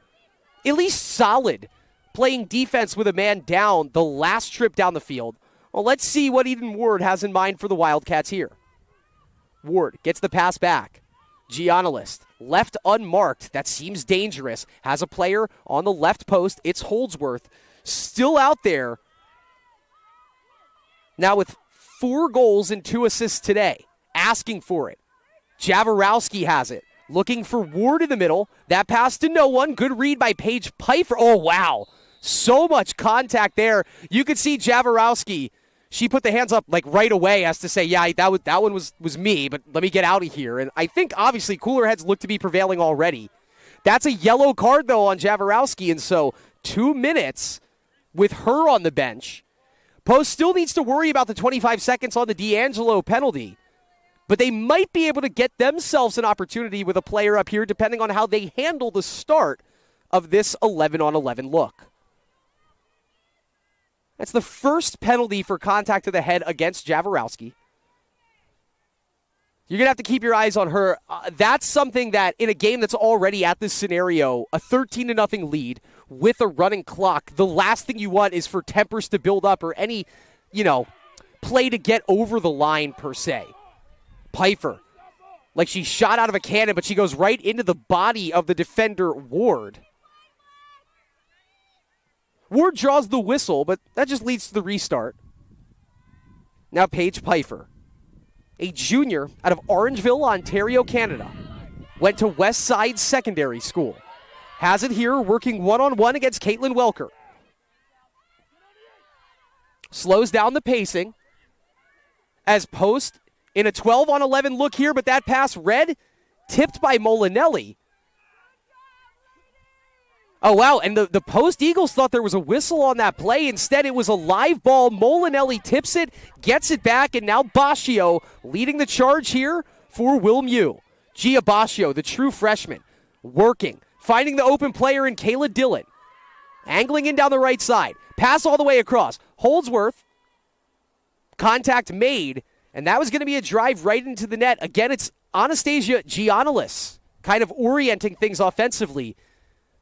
at least solid, playing defense with a man down the last trip down the field. Well, let's see what Eden Ward has in mind for the Wildcats here. Ward gets the pass back. Gianalist, left unmarked. That seems dangerous. Has a player on the left post. It's Holdsworth. Still out there. Now with 4 goals and 2 assists today. Asking for it. Jaworowski has it. Looking for Ward in the middle. That pass to no one. Good read by Paige Pfeiffer. Oh, wow. So much contact there. You could see Jaworowski. She put the hands up like right away as to say, yeah, that one was me, but let me get out of here. And I think obviously cooler heads look to be prevailing already. That's a yellow card, though, on Jaworowski. And so 2 minutes with her on the bench. Post still needs to worry about the 25 seconds on the D'Angelo penalty. But they might be able to get themselves an opportunity with a player up here depending on how they handle the start of this 11-on-11 look. That's the first penalty for contact to the head against Jaworowski. You're going to have to keep your eyes on her. That's something that in a game that's already at this scenario, a 13-0 lead with a running clock, the last thing you want is for tempers to build up or any, play to get over the line per se. Pfeiffer, like she shot out of a cannon, but she goes right into the body of the defender, Ward. Ward draws the whistle, but that just leads to the restart. Now Paige Pfeiffer, a junior out of Orangeville, Ontario, Canada. Went to West Side Secondary School. Has it here, working one-on-one against Caitlin Welker. Slows down the pacing as Post in a 12-on-11 look here, but that pass read, tipped by Molinelli. Oh, wow, and the Post Eagles thought there was a whistle on that play. Instead, it was a live ball. Molinelli tips it, gets it back, and now Bascio leading the charge here for Wilmu. Gia Bascio, the true freshman, working, finding the open player in Kayla Dillon. Angling in down the right side. Pass all the way across. Holdsworth, contact made, and that was going to be a drive right into the net. Again, it's Anastasia Giannalis kind of orienting things offensively.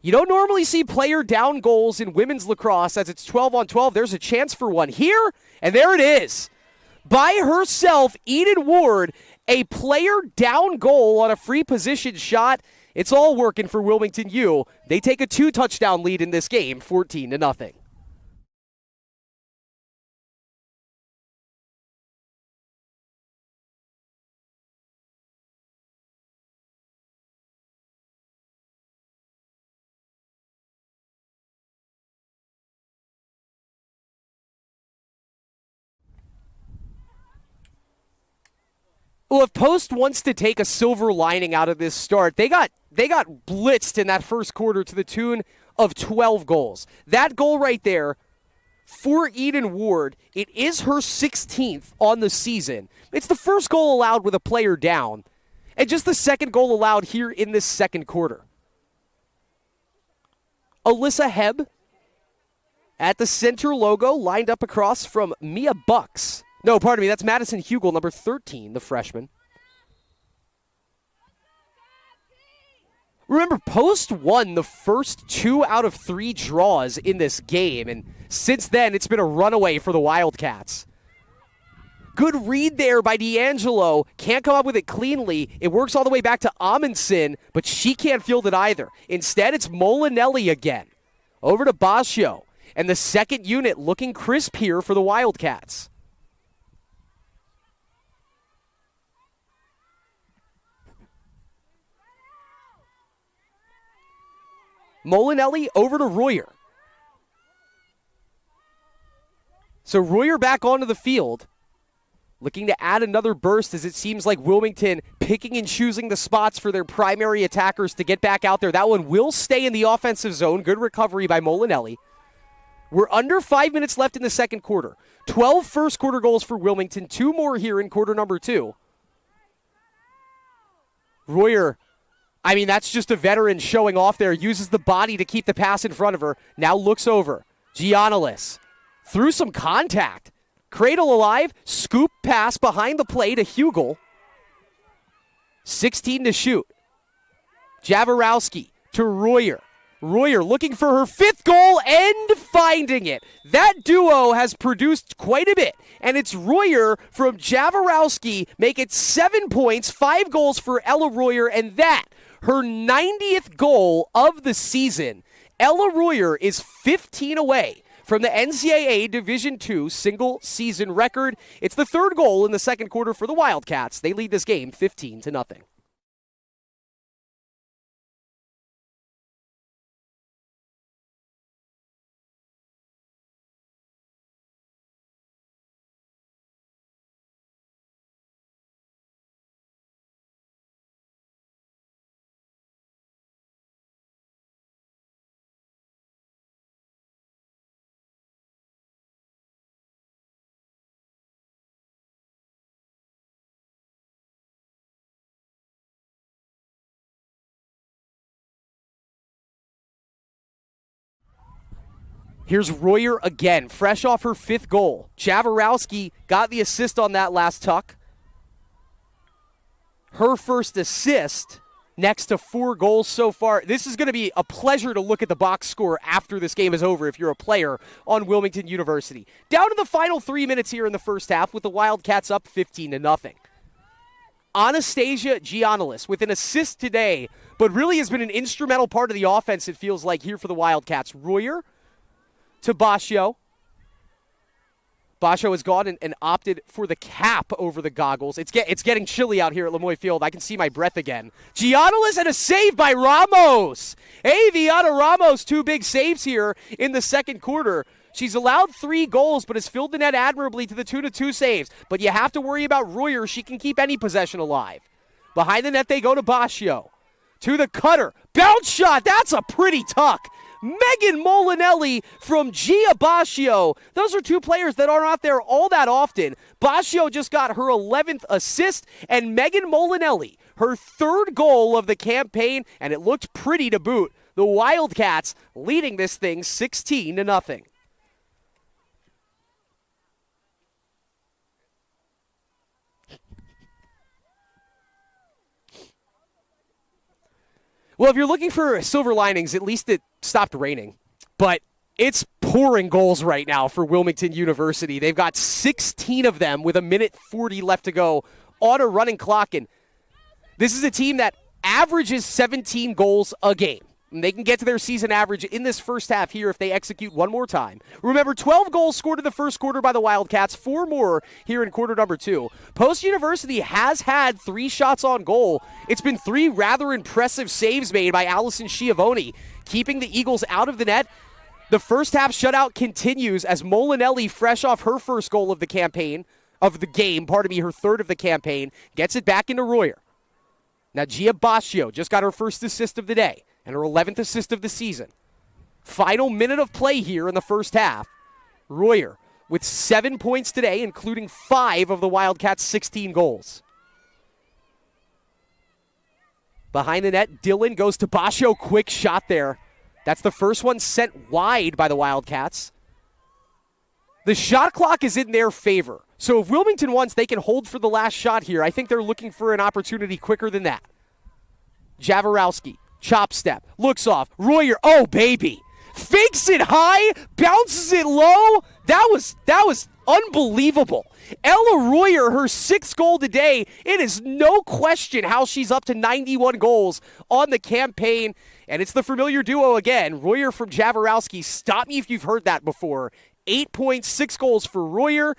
You don't normally see player down goals in women's lacrosse as it's 12-on-12. There's a chance for one here, and there it is. By herself, Eden Ward, a player down goal on a free position shot. It's all working for Wilmington U. They take a 2-touchdown lead in this game, 14-0. Well, if Post wants to take a silver lining out of this start, they got blitzed in that first quarter to the tune of 12 goals. That goal right there for Eden Ward, it is her 16th on the season. It's the first goal allowed with a player down, and just the second goal allowed here in this second quarter. Alyssa Hebb at the center logo, lined up across from Mia Bucks. No, pardon me, that's Madison Hugel, number 13, the freshman. Remember, Post won the first 2 out of 3 draws in this game, and since then, it's been a runaway for the Wildcats. Good read there by D'Angelo. Can't come up with it cleanly. It works all the way back to Amundsen, but she can't field it either. Instead, it's Molinelli again. Over to Bascio. And the second unit looking crisp here for the Wildcats. Molinelli over to Royer. So Royer back onto the field, looking to add another burst as it seems like Wilmington picking and choosing the spots for their primary attackers to get back out there. That one will stay in the offensive zone. Good recovery by Molinelli. We're under 5 minutes left in the second quarter. 12 first quarter goals for Wilmington. 2 more here in quarter number 2. Royer, I mean, that's just a veteran showing off there. Uses the body to keep the pass in front of her. Now looks over. Giannalis through some contact. Cradle alive. Scoop pass behind the play to Hugel. 16 to shoot. Jaworowski to Royer. Royer looking for her 5th goal and finding it. That duo has produced quite a bit. And it's Royer from Jaworowski make it 7 points, 5 goals for Ella Royer, and that, her 90th goal of the season. Ella Royer is 15 away from the NCAA Division II single-season record. It's the 3rd goal in the second quarter for the Wildcats. They lead this game 15-0. Here's Royer again, fresh off her 5th goal. Jaworowski got the assist on that last tuck. Her first assist next to 4 goals so far. This is going to be a pleasure to look at the box score after this game is over if you're a player on Wilmington University. Down to the final 3 minutes here in the first half with the Wildcats up 15-0. Anastasia Giannalis with an assist today, but really has been an instrumental part of the offense, it feels like, here for the Wildcats. Royer to Bascio. Bascio has gone and opted for the cap over the goggles. It's getting chilly out here at Lemoy Field. I can see my breath again. Giannalis and a save by Ramos. Aviana Ramos, 2 big saves here in the second quarter. She's allowed 3 goals, but has filled the net admirably to the tune of 2 saves. But you have to worry about Royer. She can keep any possession alive. Behind the net, they go to Bascio. To the cutter. Bounce shot. That's a pretty tuck. Megan Molinelli from Gia Bascio. Those are 2 players that aren't out there all that often. Bascio just got her 11th assist, and Megan Molinelli, her 3rd goal of the campaign, and it looked pretty to boot. The Wildcats leading this thing 16-0. Well, if you're looking for silver linings, at least it stopped raining. But it's pouring goals right now for Wilmington University. They've got 16 of them with 1:40 left to go on a running clock. And this is a team that averages 17 goals a game. And they can get to their season average in this first half here if they execute one more time. Remember, 12 goals scored in the first quarter by the Wildcats, 4 more here in quarter number 2. Post University has had 3 shots on goal. It's been 3 rather impressive saves made by Allison Schiavone, keeping the Eagles out of the net. The first half shutout continues as Molinelli, fresh off her first goal of the game, her 3rd of the campaign, gets it back into Royer. Now Gia Bascio just got her first assist of the day and her 11th assist of the season. Final minute of play here in the first half. Royer with 7 points today, including 5 of the Wildcats' 16 goals. Behind the net, Dillon goes to Bascio. Quick shot there. That's the first one sent wide by the Wildcats. The shot clock is in their favor. So if Wilmington wants, they can hold for the last shot here. I think they're looking for an opportunity quicker than that. Jaworowski Chop step. Looks off. Royer. Oh, baby. Fakes it high. Bounces it low. That was unbelievable. Ella Royer, her 6th goal today. It is no question how she's up to 91 goals on the campaign. And it's the familiar duo again. Royer from Jaworowski. Stop me if you've heard that before. 8.6 goals for Royer.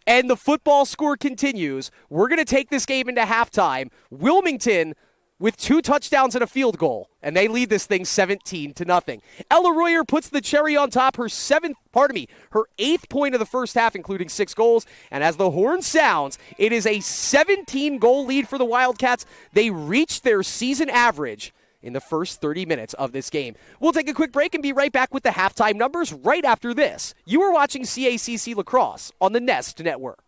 And the football score continues. We're going to take this game into halftime. Wilmington with 2 touchdowns and a field goal, and they lead this thing 17-0. Ella Royer puts the cherry on top, her 8th point of the first half, including 6 goals. And as the horn sounds, it is a 17-goal lead for the Wildcats. They reached their season average in the first 30 minutes of this game. We'll take a quick break and be right back with the halftime numbers right after this. You are watching CACC Lacrosse on the Nest Network.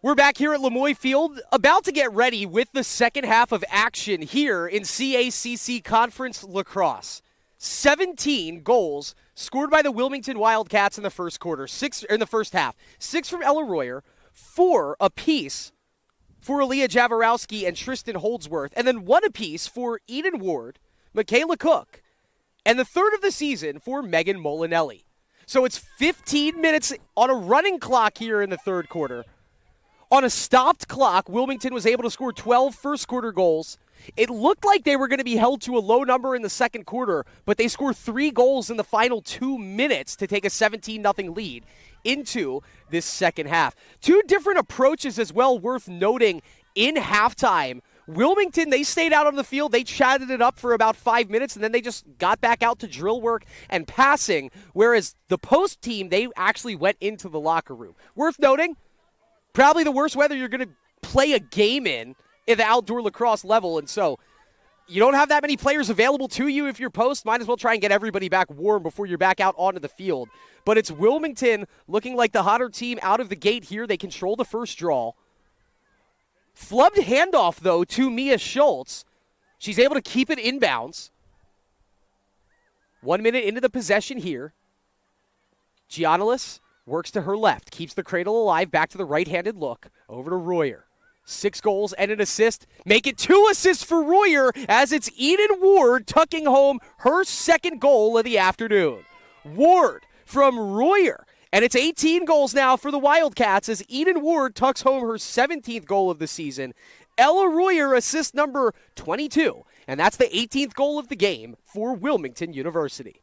We're back here at Lemoy Field, about to get ready with the second half of action here in CACC Conference Lacrosse. 17 goals scored by the Wilmington Wildcats in the first quarter, in the first half. 6 from Ella Royer, 4 apiece for Aaliyah Jaworowski and Tristan Holdsworth, and then 1 apiece for Eden Ward, Michaela Cook, and the third of the season for Megan Molinelli. So it's 15 minutes on a running clock here in the third quarter. On a stopped clock, Wilmington was able to score 12 first-quarter goals. It looked like they were going to be held to a low number in the second quarter, but they scored 3 goals in the final 2 minutes to take a 17-0 lead into this second half. 2 different approaches as well worth noting in halftime. Wilmington, they stayed out on the field. They chatted it up for about 5 minutes, and then they just got back out to drill work and passing, whereas the post team, they actually went into the locker room. Worth noting, probably the worst weather you're going to play a game in the outdoor lacrosse level. And so you don't have that many players available to you if you're post. Might as well try and get everybody back warm before you're back out onto the field. But it's Wilmington looking like the hotter team out of the gate here. They control the first draw. Flubbed handoff, though, to Mia Schultz. She's able to keep it inbounds. 1 minute into the possession here. Giannalis works to her left, keeps the cradle alive, back to the right-handed look, over to Royer. 6 goals and an assist. Make it 2 assists for Royer as it's Eden Ward tucking home her second goal of the afternoon. Ward from Royer. And it's 18 goals now for the Wildcats as Eden Ward tucks home her 17th goal of the season. Ella Royer assist number 22. And that's the 18th goal of the game for Wilmington University.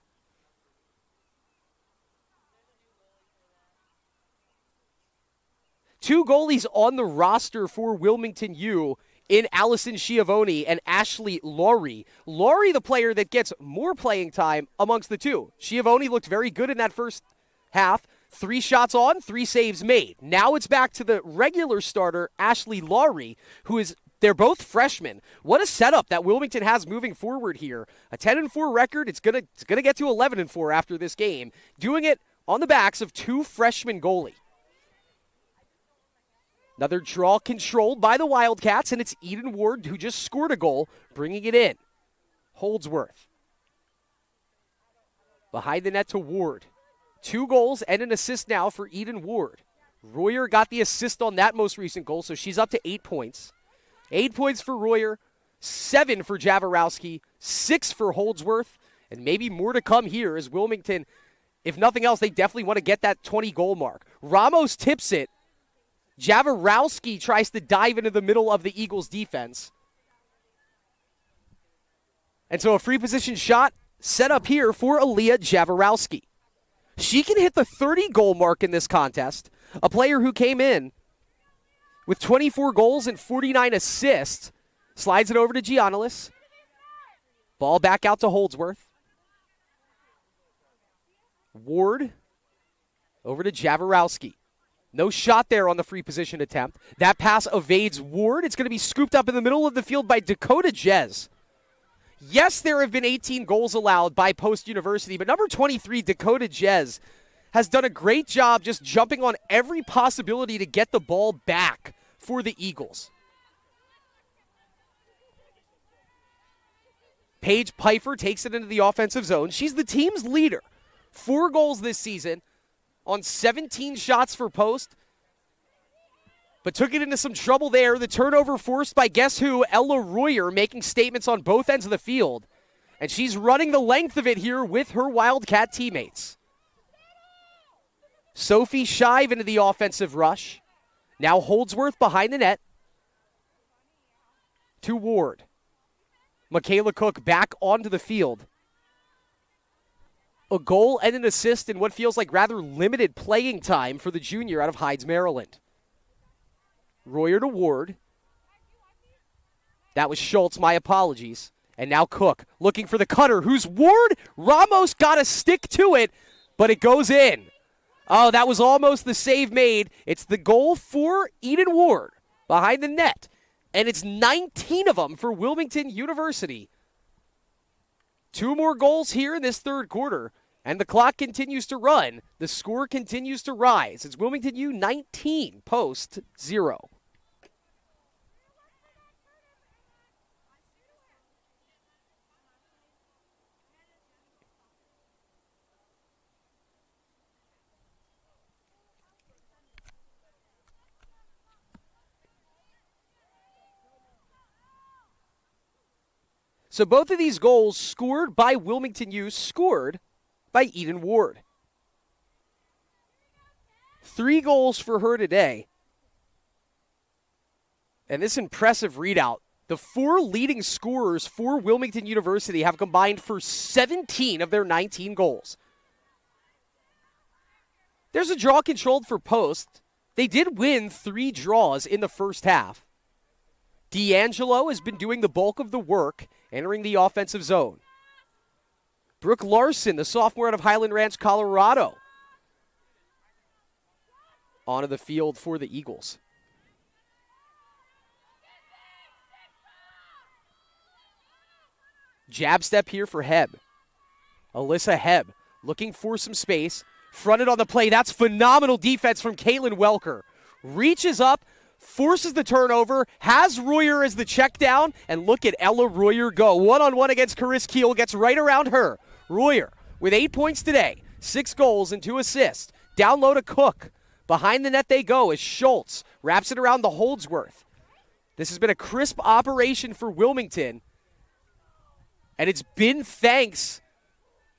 Two goalies on the roster for Wilmington U in Allison Schiavone and Ashley Laurie. Laurie, the player that gets more playing time amongst the two. Schiavone looked very good in that first half. 3 shots on, 3 saves made. Now it's back to the regular starter, Ashley Laurie, they're both freshmen. What a setup that Wilmington has moving forward here. A 10-4 record. It's gonna get to 11-4 after this game. Doing it on the backs of 2 freshman goalies. Another draw controlled by the Wildcats, and it's Eden Ward who just scored a goal, bringing it in. Holdsworth. Behind the net to Ward. 2 goals and an assist now for Eden Ward. Royer got the assist on that most recent goal, so she's up to 8 points. 8 points for Royer, 7 for Jaworowski, 6 for Holdsworth, and maybe more to come here as Wilmington, if nothing else, they definitely want to get that 20-goal mark. Ramos tips it. Jaworowski tries to dive into the middle of the Eagles' defense. And so a free position shot set up here for Aaliyah Jaworowski. She can hit the 30-goal mark in this contest. A player who came in with 24 goals and 49 assists. Slides it over to Giannalis. Ball back out to Holdsworth. Ward over to Jaworowski. No shot there on the free position attempt. That pass evades Ward. It's going to be scooped up in the middle of the field by Dakota Jez. Yes, there have been 18 goals allowed by Post University, but number 23, Dakota Jez, has done a great job just jumping on every possibility to get the ball back for the Eagles. Paige Pfeiffer takes it into the offensive zone. She's the team's leader. 4 goals this season on 17 shots for Post, but took it into some trouble there. The turnover forced by guess who? Ella Royer, making statements on both ends of the field. And she's running the length of it here with her Wildcat teammates. Sophie Shive into the offensive rush. Now Holdsworth behind the net. To Ward. Michaela Cook back onto the field. A goal and an assist in what feels like rather limited playing time for the junior out of Hydes, Maryland. Royer to Ward. That was Schultz, my apologies. And now Cook looking for the cutter. Who's Ward? Ramos got a stick to it, but it goes in. Oh, that was almost the save made. It's the goal for Eden Ward behind the net. And it's 19 of them for Wilmington University. 2 more goals here in this third quarter. And the clock continues to run. The score continues to rise. It's Wilmington U 19, Post 0. So both of these goals scored by Wilmington U, scored by Eden Ward. 3 goals for her today. And this impressive readout, the 4 leading scorers for Wilmington University have combined for 17 of their 19 goals. There's a draw controlled for Post. They did win 3 draws in the first half. D'Angelo has been doing the bulk of the work, entering the offensive zone. Brooke Larson, the sophomore out of Highland Ranch, Colorado, onto the field for the Eagles. Jab step here for Hebb. Alyssa Hebb looking for some space. Fronted on the play. That's phenomenal defense from Caitlin Welker. Reaches up, forces the turnover, has Royer as the check down, and look at Ella Royer go. One-on-one against Karis Keel, gets right around her. Royer with 8 points today, 6 goals and 2 assists. Down low to Cook. Behind the net they go as Schultz wraps it around the Holdsworth. This has been a crisp operation for Wilmington, and it's been thanks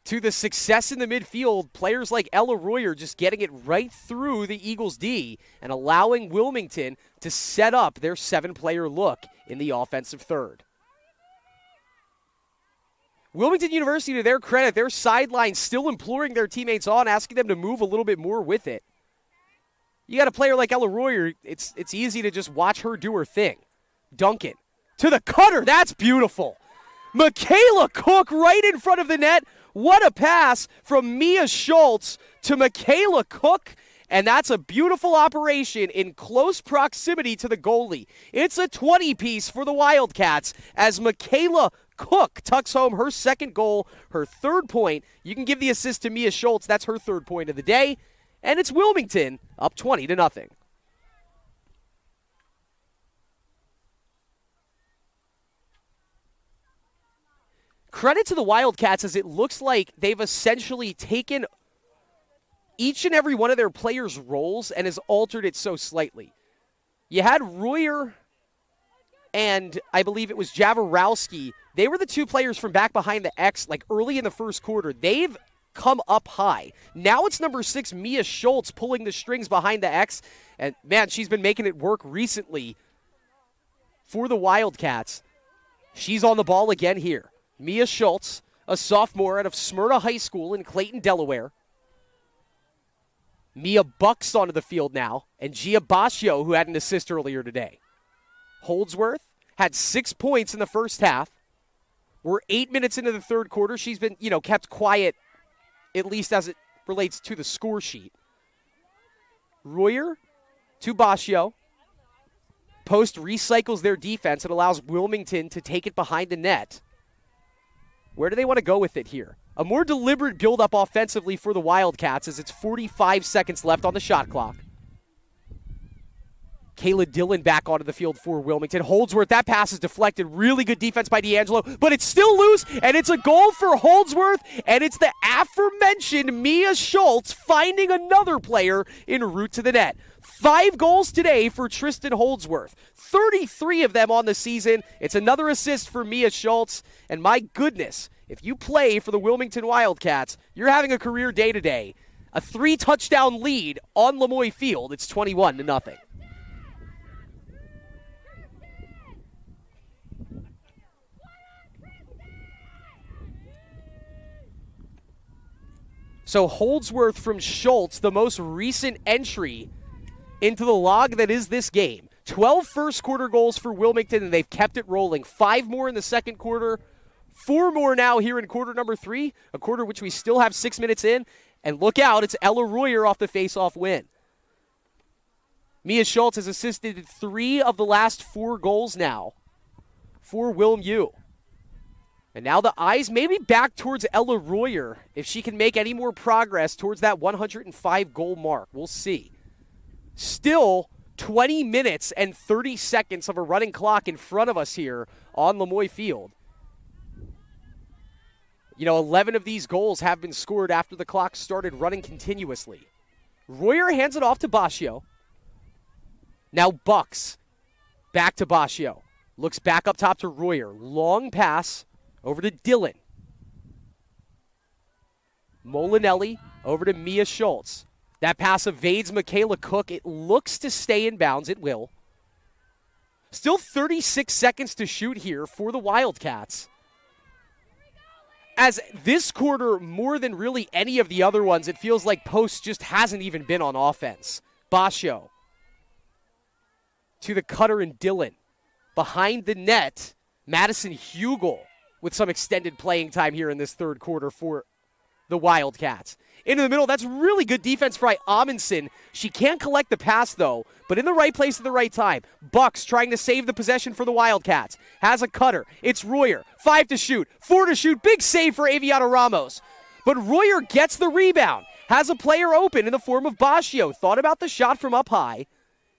to the success in the midfield, players like Ella Royer just getting it right through the Eagles' D and allowing Wilmington to set up their 7-player look in the offensive third. Wilmington University, to their credit, their sideline still imploring their teammates on, asking them to move a little bit more with it. You got a player like Ella Royer, it's easy to just watch her do her thing. Duncan to the cutter, that's beautiful. Michaela Cook right in front of the net. What a pass from Mia Schultz to Michaela Cook, and that's a beautiful operation in close proximity to the goalie. It's a 20-piece for the Wildcats as Michaela Cook tucks home her 2nd goal, her 3rd point. You can give the assist to Mia Schultz. That's her 3rd point of the day, and it's Wilmington up 20-0. Credit to the Wildcats as it looks like they've essentially taken each and every one of their players' roles and has altered it so slightly. You had Royer and I believe it was Jaworowski. They were the 2 players from back behind the X like early in the first quarter. They've come up high. Now it's number 6, Mia Schultz, pulling the strings behind the X. And man, she's been making it work recently for the Wildcats. She's on the ball again here. Mia Schultz, a sophomore out of Smyrna High School in Clayton, Delaware. Mia bucks onto the field now, and Gia Bascio, who had an assist earlier today. Holdsworth had 6 points in the first half. We're 8 minutes into the 3rd quarter. She's been, kept quiet, at least as it relates to the score sheet. Royer to Bascio. Post recycles their defense and allows Wilmington to take it behind the net. Where do they want to go with it here? A more deliberate build-up offensively for the Wildcats as it's 45 seconds left on the shot clock. Kayla Dillon back onto the field for Wilmington. Holdsworth, that pass is deflected. Really good defense by D'Angelo, but it's still loose, and it's a goal for Holdsworth, and it's the aforementioned Mia Schultz finding another player en route to the net. 5 goals today for Tristan Holdsworth. 33 of them on the season. It's another assist for Mia Schultz. And my goodness, if you play for the Wilmington Wildcats, you're having a career day today. A 3-touchdown lead on Lemoy Field. It's 21-0. So Holdsworth from Schultz, the most recent entry into the log that is this game. 12 first-quarter goals for Wilmington, and they've kept it rolling. 5 more in the second quarter, 4 more now here in quarter number 3, a quarter which we still have 6 minutes in. And look out, it's Ella Royer off the face-off win. Mia Schultz has assisted 3 of the last 4 goals now for Wilm U. And now the eyes maybe back towards Ella Royer if she can make any more progress towards that 105 goal mark. We'll see. Still 20 minutes and 30 seconds of a running clock in front of us here on Lemoy Field. 11 of these goals have been scored after the clock started running continuously. Royer hands it off to Bascio. Now Bucks back to Bascio. Looks back up top to Royer. Long pass over to Dillon. Molinelli over to Mia Schultz. That pass evades Michaela Cook. It looks to stay in bounds. It will. Still 36 seconds to shoot here for the Wildcats. As this quarter, more than really any of the other ones, it feels like Post just hasn't even been on offense. Bascio to the cutter and Dillon. Behind the net, Madison Hugel with some extended playing time here in this third quarter for the Wildcats. Into the middle, that's really good defense by Amundsen. She can't collect the pass, though, but in the right place at the right time. Bucks trying to save the possession for the Wildcats. Has a cutter. It's Royer. 5 to shoot. 4 to shoot. Big save for Aviana Ramos. But Royer gets the rebound. Has a player open in the form of Bascio. Thought about the shot from up high.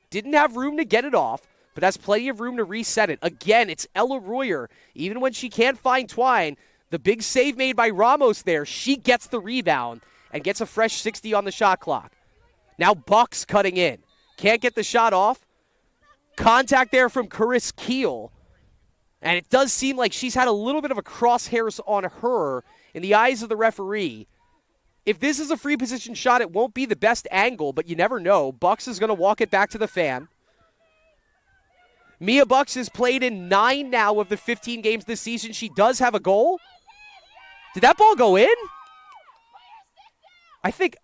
Didn't have room to get it off, but has plenty of room to reset it. Again, it's Ella Royer. Even when she can't find Twine, the big save made by Ramos there, she gets the rebound and gets a fresh 60 on the shot clock. Now Bucks cutting in. Can't get the shot off. Contact there from Caris Keel. And it does seem like she's had a little bit of a crosshairs on her in the eyes of the referee. If this is a free position shot, it won't be the best angle, but you never know. Bucks is going to walk it back to the fan. Mia Bucks has played in 9 now of the 15 games this season. She does have a goal. Did that ball go in? I think,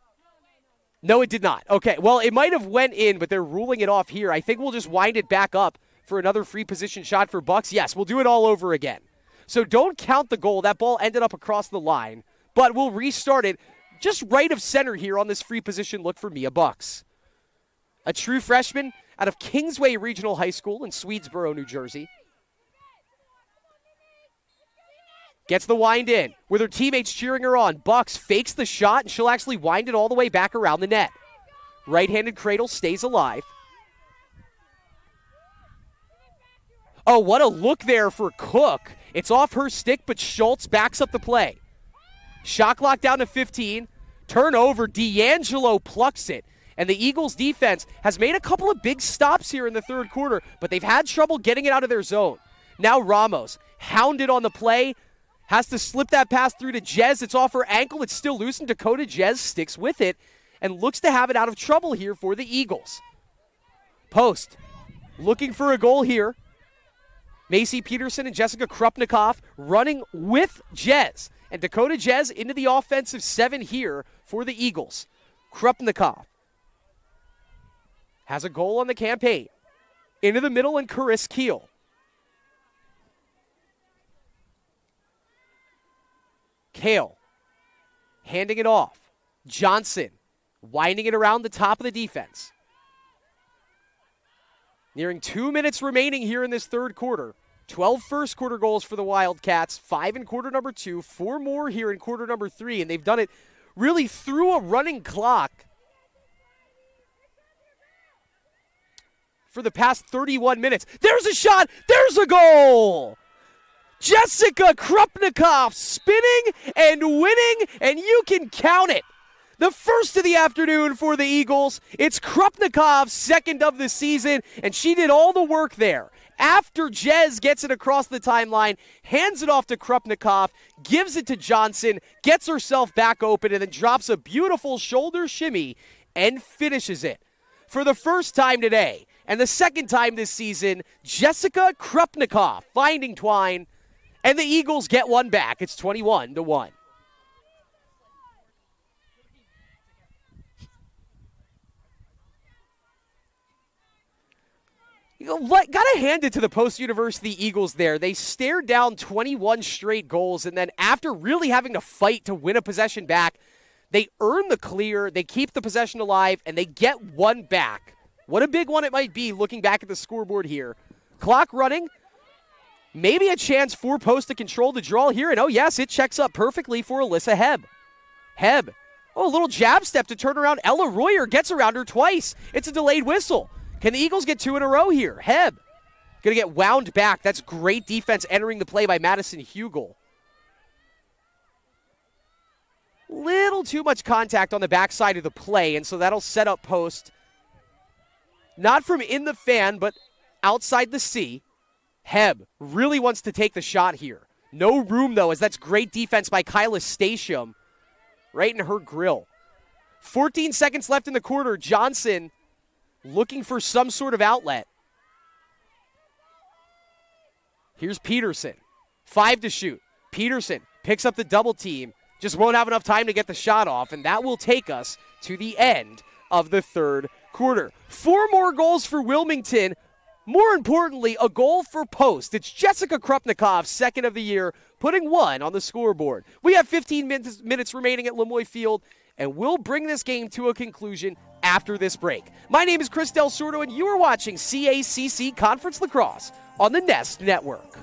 no, it did not. Okay, well, it might have went in, but they're ruling it off here. I think we'll just wind it back up for another free position shot for Bucks. Yes, we'll do it all over again. So don't count the goal. That ball ended up across the line, but we'll restart it just right of center here on this free position look for Mia Bucks. A true freshman out of Kingsway Regional High School in Swedesboro, New Jersey. Gets the wind in with her teammates cheering her on. Bucks fakes the shot, and she'll actually wind it all the way back around the net. Right-handed cradle stays alive. Oh, what a look there for Cook. It's off her stick, but Schultz backs up the play. Shot clock down to 15. Turnover, D'Angelo plucks it. And the Eagles defense has made a couple of big stops here in the third quarter, but they've had trouble getting it out of their zone. Now Ramos, hounded on the play, has to slip that pass through to Jez. It's off her ankle. It's still loose, and Dakota Jez sticks with it and looks to have it out of trouble here for the Eagles. Post, looking for a goal here. Macy Peterson and Jessica Krupnikoff running with Jez. And Dakota Jez into the offensive 7 here for the Eagles. Krupnikoff has a goal on the campaign. Into the middle, and Caris Keel. Kale handing it off. Johnson winding it around the top of the defense. Nearing 2 minutes remaining here in this third quarter. 12 first quarter goals for the Wildcats, 5 in quarter number 2, 4 more here in quarter number 3, and they've done it really through a running clock for the past 31 minutes. There's a shot. There's a goal. Jessica Krupnikoff spinning and winning, and you can count it. The first of the afternoon for the Eagles. It's Krupnikoff's second of the season, and she did all the work there. After Jez gets it across the timeline, hands it off to Krupnikoff, gives it to Johnson, gets herself back open, and then drops a beautiful shoulder shimmy and finishes it. For the first time today, and the second time this season, Jessica Krupnikoff finding Twine, and the Eagles get one back. It's 21-1. Gotta hand it to the post-University Eagles there. They stared down 21 straight goals, and then after really having to fight to win a possession back, they earn the clear, they keep the possession alive, and they get one back. What a big one it might be looking back at the scoreboard here. Clock running. Maybe a chance for Post to control the draw here. And oh, yes, it checks up perfectly for Alyssa Hebb. Hebb. Oh, a little jab step to turn around. Ella Royer gets around her twice. It's a delayed whistle. Can the Eagles get 2 in a row here? Hebb going to get wound back. That's great defense entering the play by Madison Hugel. Little too much contact on the backside of the play, and so that'll set up Post. Not from in the fan, but outside the C. Hebb really wants to take the shot here. No room, though, as that's great defense by Kyla Stasium. Right in her grill. 14 seconds left in the quarter. Johnson looking for some sort of outlet. Here's Peterson. 5 to shoot. Peterson picks up the double team. Just won't have enough time to get the shot off, and that will take us to the end of the third quarter. 4 more goals for Wilmington. More importantly, a goal for Post. It's Jessica Krupnikov, second of the year, putting 1 on the scoreboard. We have 15 minutes remaining at Lemoy Field, and we'll bring this game to a conclusion after this break. My name is Chris Del Sordo, and you are watching CACC Conference Lacrosse on the Nest Network.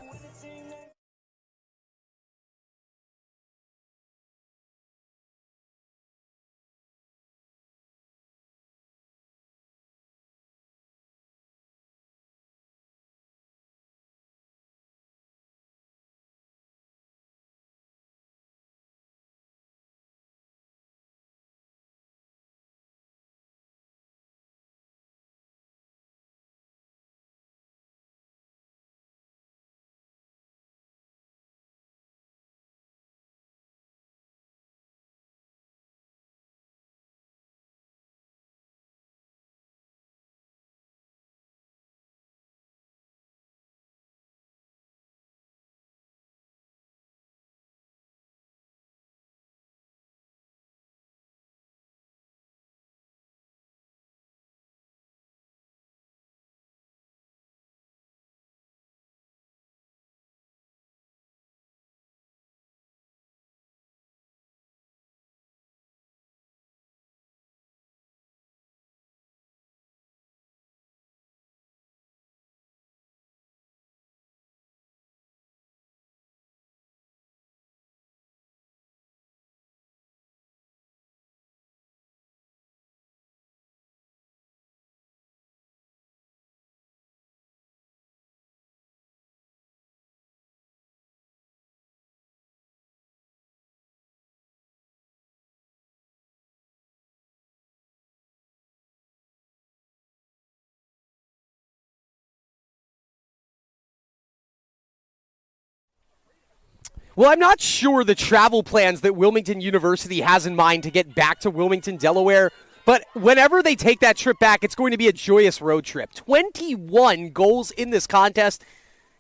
Well, I'm not sure the travel plans that Wilmington University has in mind to get back to Wilmington, Delaware, but whenever they take that trip back, it's going to be a joyous road trip. 21 goals in this contest,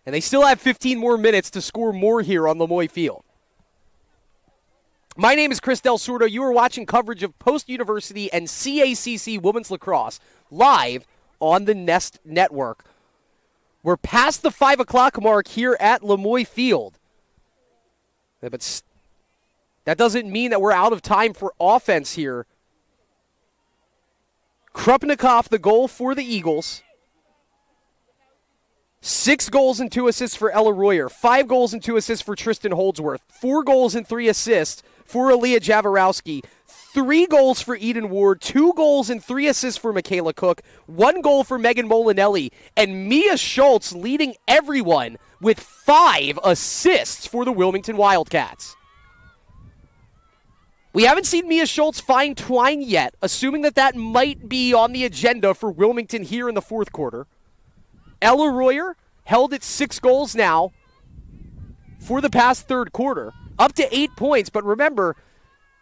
and they still have 15 more minutes to score more here on Lemoy Field. My name is Chris Del Sordo. You are watching coverage of Post University and CACC Women's Lacrosse live on the Nest Network. We're past the 5 o'clock mark here at Lemoy Field. But that doesn't mean that we're out of time for offense here. Krupnikov, the goal for the Eagles. 6 goals and 2 assists for Ella Royer. 5 goals and 2 assists for Tristan Holdsworth. 4 goals and 3 assists for Aaliyah Jaworowski. 3 goals for Eden Ward. 2 goals and 3 assists for Michaela Cook. 1 goal for Megan Molinelli. And Mia Schultz leading everyone with 5 assists for the Wilmington Wildcats. We haven't seen Mia Schultz find Twine yet, assuming that might be on the agenda for Wilmington here in the fourth quarter. Ella Royer held at 6 goals now for the past third quarter, up to 8 points, but remember,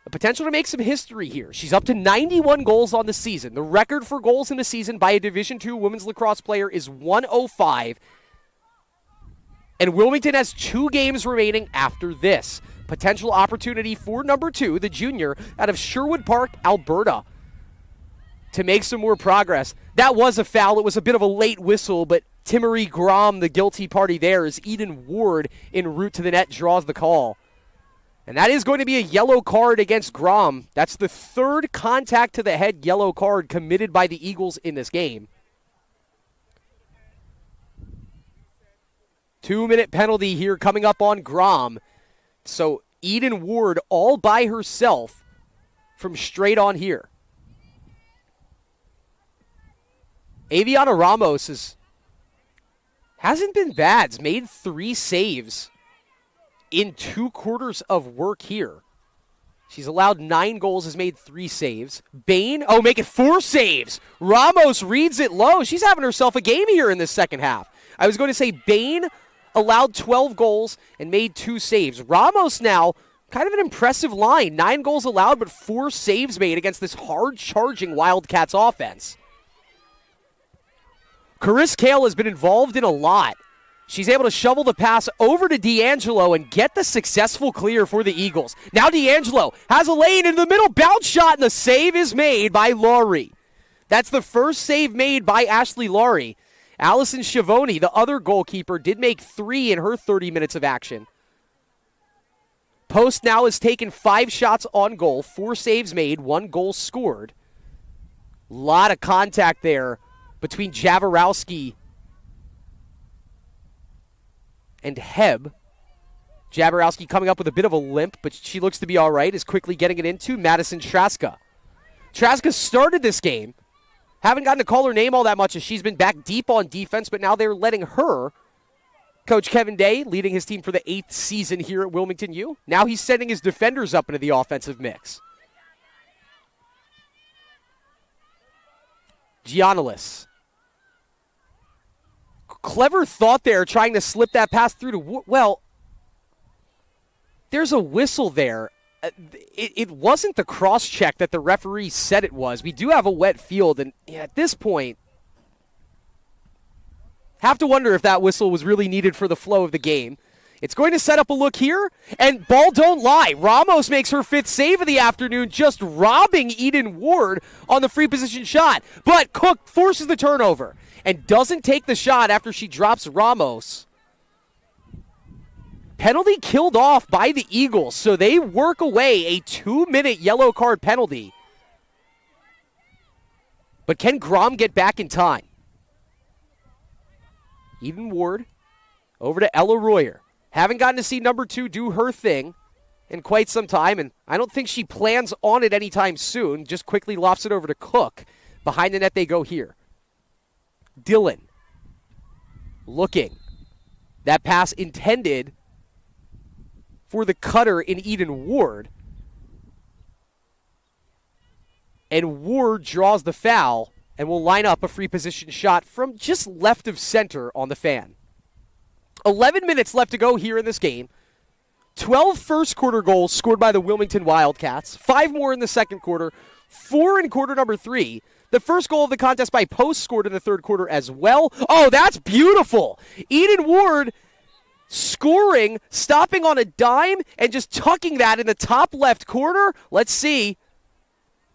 the potential to make some history here. She's up to 91 goals on the season. The record for goals in a season by a Division II women's lacrosse player is 105. And Wilmington has 2 games remaining after this. Potential opportunity for number 2, the junior, out of Sherwood Park, Alberta, to make some more progress. That was a foul. It was a bit of a late whistle, but Timmery Grom, the guilty party there, as Eden Ward en route to the net draws the call. And that is going to be a yellow card against Grom. That's the 3rd contact to the head yellow card committed by the Eagles in this game. 2-minute penalty here coming up on Grom. So Eden Ward all by herself from straight on here. Aviana Ramos hasn't been bad. Has made 3 saves in 2 quarters of work here. She's allowed 9 goals, has made 3 saves. Bain, making 4 saves. Ramos reads it low. She's having herself a game here in this second half. I was going to say Bain allowed 12 goals and made 2 saves. Ramos now, kind of an impressive line. 9 goals allowed, but 4 saves made against this hard-charging Wildcats offense. Chris Kale has been involved in a lot. She's able to shovel the pass over to D'Angelo and get the successful clear for the Eagles. Now D'Angelo has a lane in the middle, bounce shot, and the save is made by Laurie. That's the first save made by Ashley Laurie. Allison Schiavone, the other goalkeeper, did make 3 in her 30 minutes of action. Post now has taken 5 shots on goal, 4 saves made, 1 goal scored. A lot of contact there between Jaworowski and Heb. Jaworowski coming up with a bit of a limp, but she looks to be all right, is quickly getting it into Madison Traska. Traska started this game. Haven't gotten to call her name all that much as she's been back deep on defense, but now they're letting her, Coach Kevin Day, leading his team for the 8th season here at Wilmington U. Now he's sending his defenders up into the offensive mix. Giannalis. Clever thought there, trying to slip that pass through to, there's a whistle there. It wasn't the cross-check that the referee said it was. We do have a wet field, and at this point, have to wonder if that whistle was really needed for the flow of the game. It's going to set up a look here, and ball don't lie. Ramos makes her 5th save of the afternoon, just robbing Eden Ward on the free position shot. But Cook forces the turnover and doesn't take the shot after she drops Ramos. Penalty killed off by the Eagles, so they work away a 2-minute yellow card penalty. But can Grom get back in time? Eden Ward over to Ella Royer. Haven't gotten to see number 2 do her thing in quite some time, and I don't think she plans on it anytime soon. Just quickly lofts it over to Cook. Behind the net they go here. Dillon looking. That pass intended for the cutter in Eden Ward. And Ward draws the foul and will line up a free position shot from just left of center on the fan. 11 minutes left to go here in this game. 12 first quarter goals scored by the Wilmington Wildcats. 5 more in the second quarter. 4 in quarter number 3. The first goal of the contest by Post scored in the third quarter as well. Oh, that's beautiful. Eden Ward scoring, stopping on a dime, and just tucking that in the top left corner. Let's see.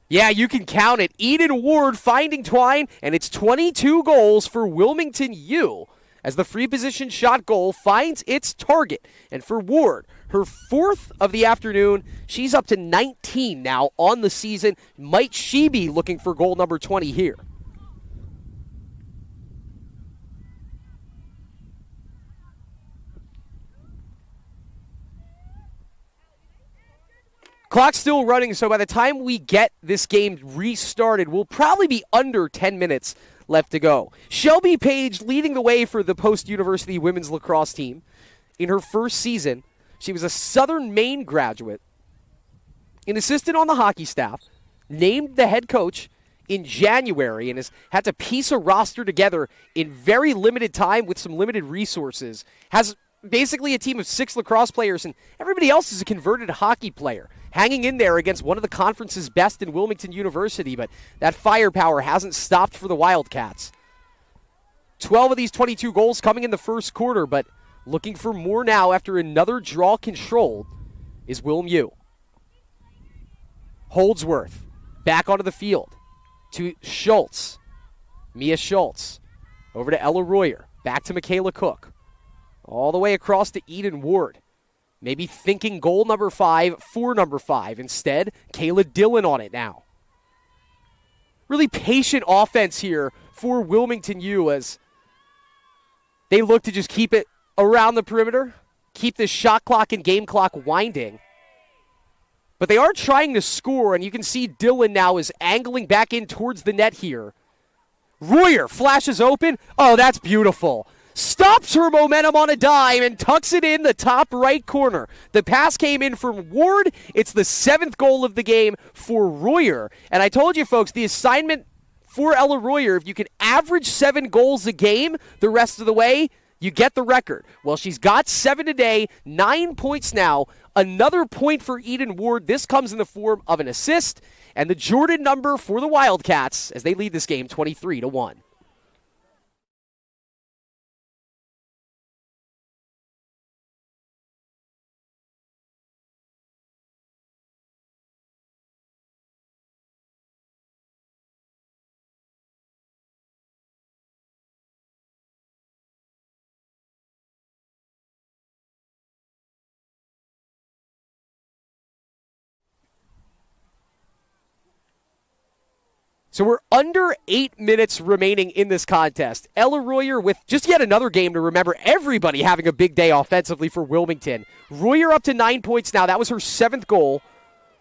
Yeah, you can count it. Eden Ward finding Twine, and it's 22 goals for Wilmington U as the free position shot goal finds its target. And for Ward, her 4th of the afternoon, she's up to 19 now on the season. Might she be looking for goal number 20 here? Clock's still running, so by the time we get this game restarted, we'll probably be under 10 minutes left to go. Shelby Page leading the way for the Post University women's lacrosse team. In her first season, she was a Southern Maine graduate, an assistant on the hockey staff, named the head coach in January, and has had to piece a roster together in very limited time with some limited resources. Has basically a team of 6 lacrosse players, and everybody else is a converted hockey player, hanging in there against one of the conference's best in Wilmington University, but that firepower hasn't stopped for the Wildcats. 12 of these 22 goals coming in the first quarter, but looking for more now after another draw controlled is Wilm U. Holdsworth back onto the field to Schultz. Mia Schultz over to Ella Royer. Back to Michaela Cook. All the way across to Eden Ward. Maybe thinking goal number 5 for number 5. Instead, Kayla Dillon on it now. Really patient offense here for Wilmington U as they look to just keep it around the perimeter, keep this shot clock and game clock winding. But they are trying to score, and you can see Dillon now is angling back in towards the net here. Royer flashes open. Oh, that's beautiful. Stops her momentum on a dime and tucks it in the top right corner. The pass came in from Ward. It's the 7th goal of the game for Royer. And I told you, folks, the assignment for Ella Royer, if you can average 7 goals a game the rest of the way, you get the record. Well, she's got 7 today, 9 points now. Another point for Eden Ward. This comes in the form of an assist and the Jordan number for the Wildcats as they lead this game 23-1. So we're under 8 minutes remaining in this contest. Ella Royer with just yet another game to remember. Everybody having a big day offensively for Wilmington. Royer up to 9 points now. That was her 7th goal.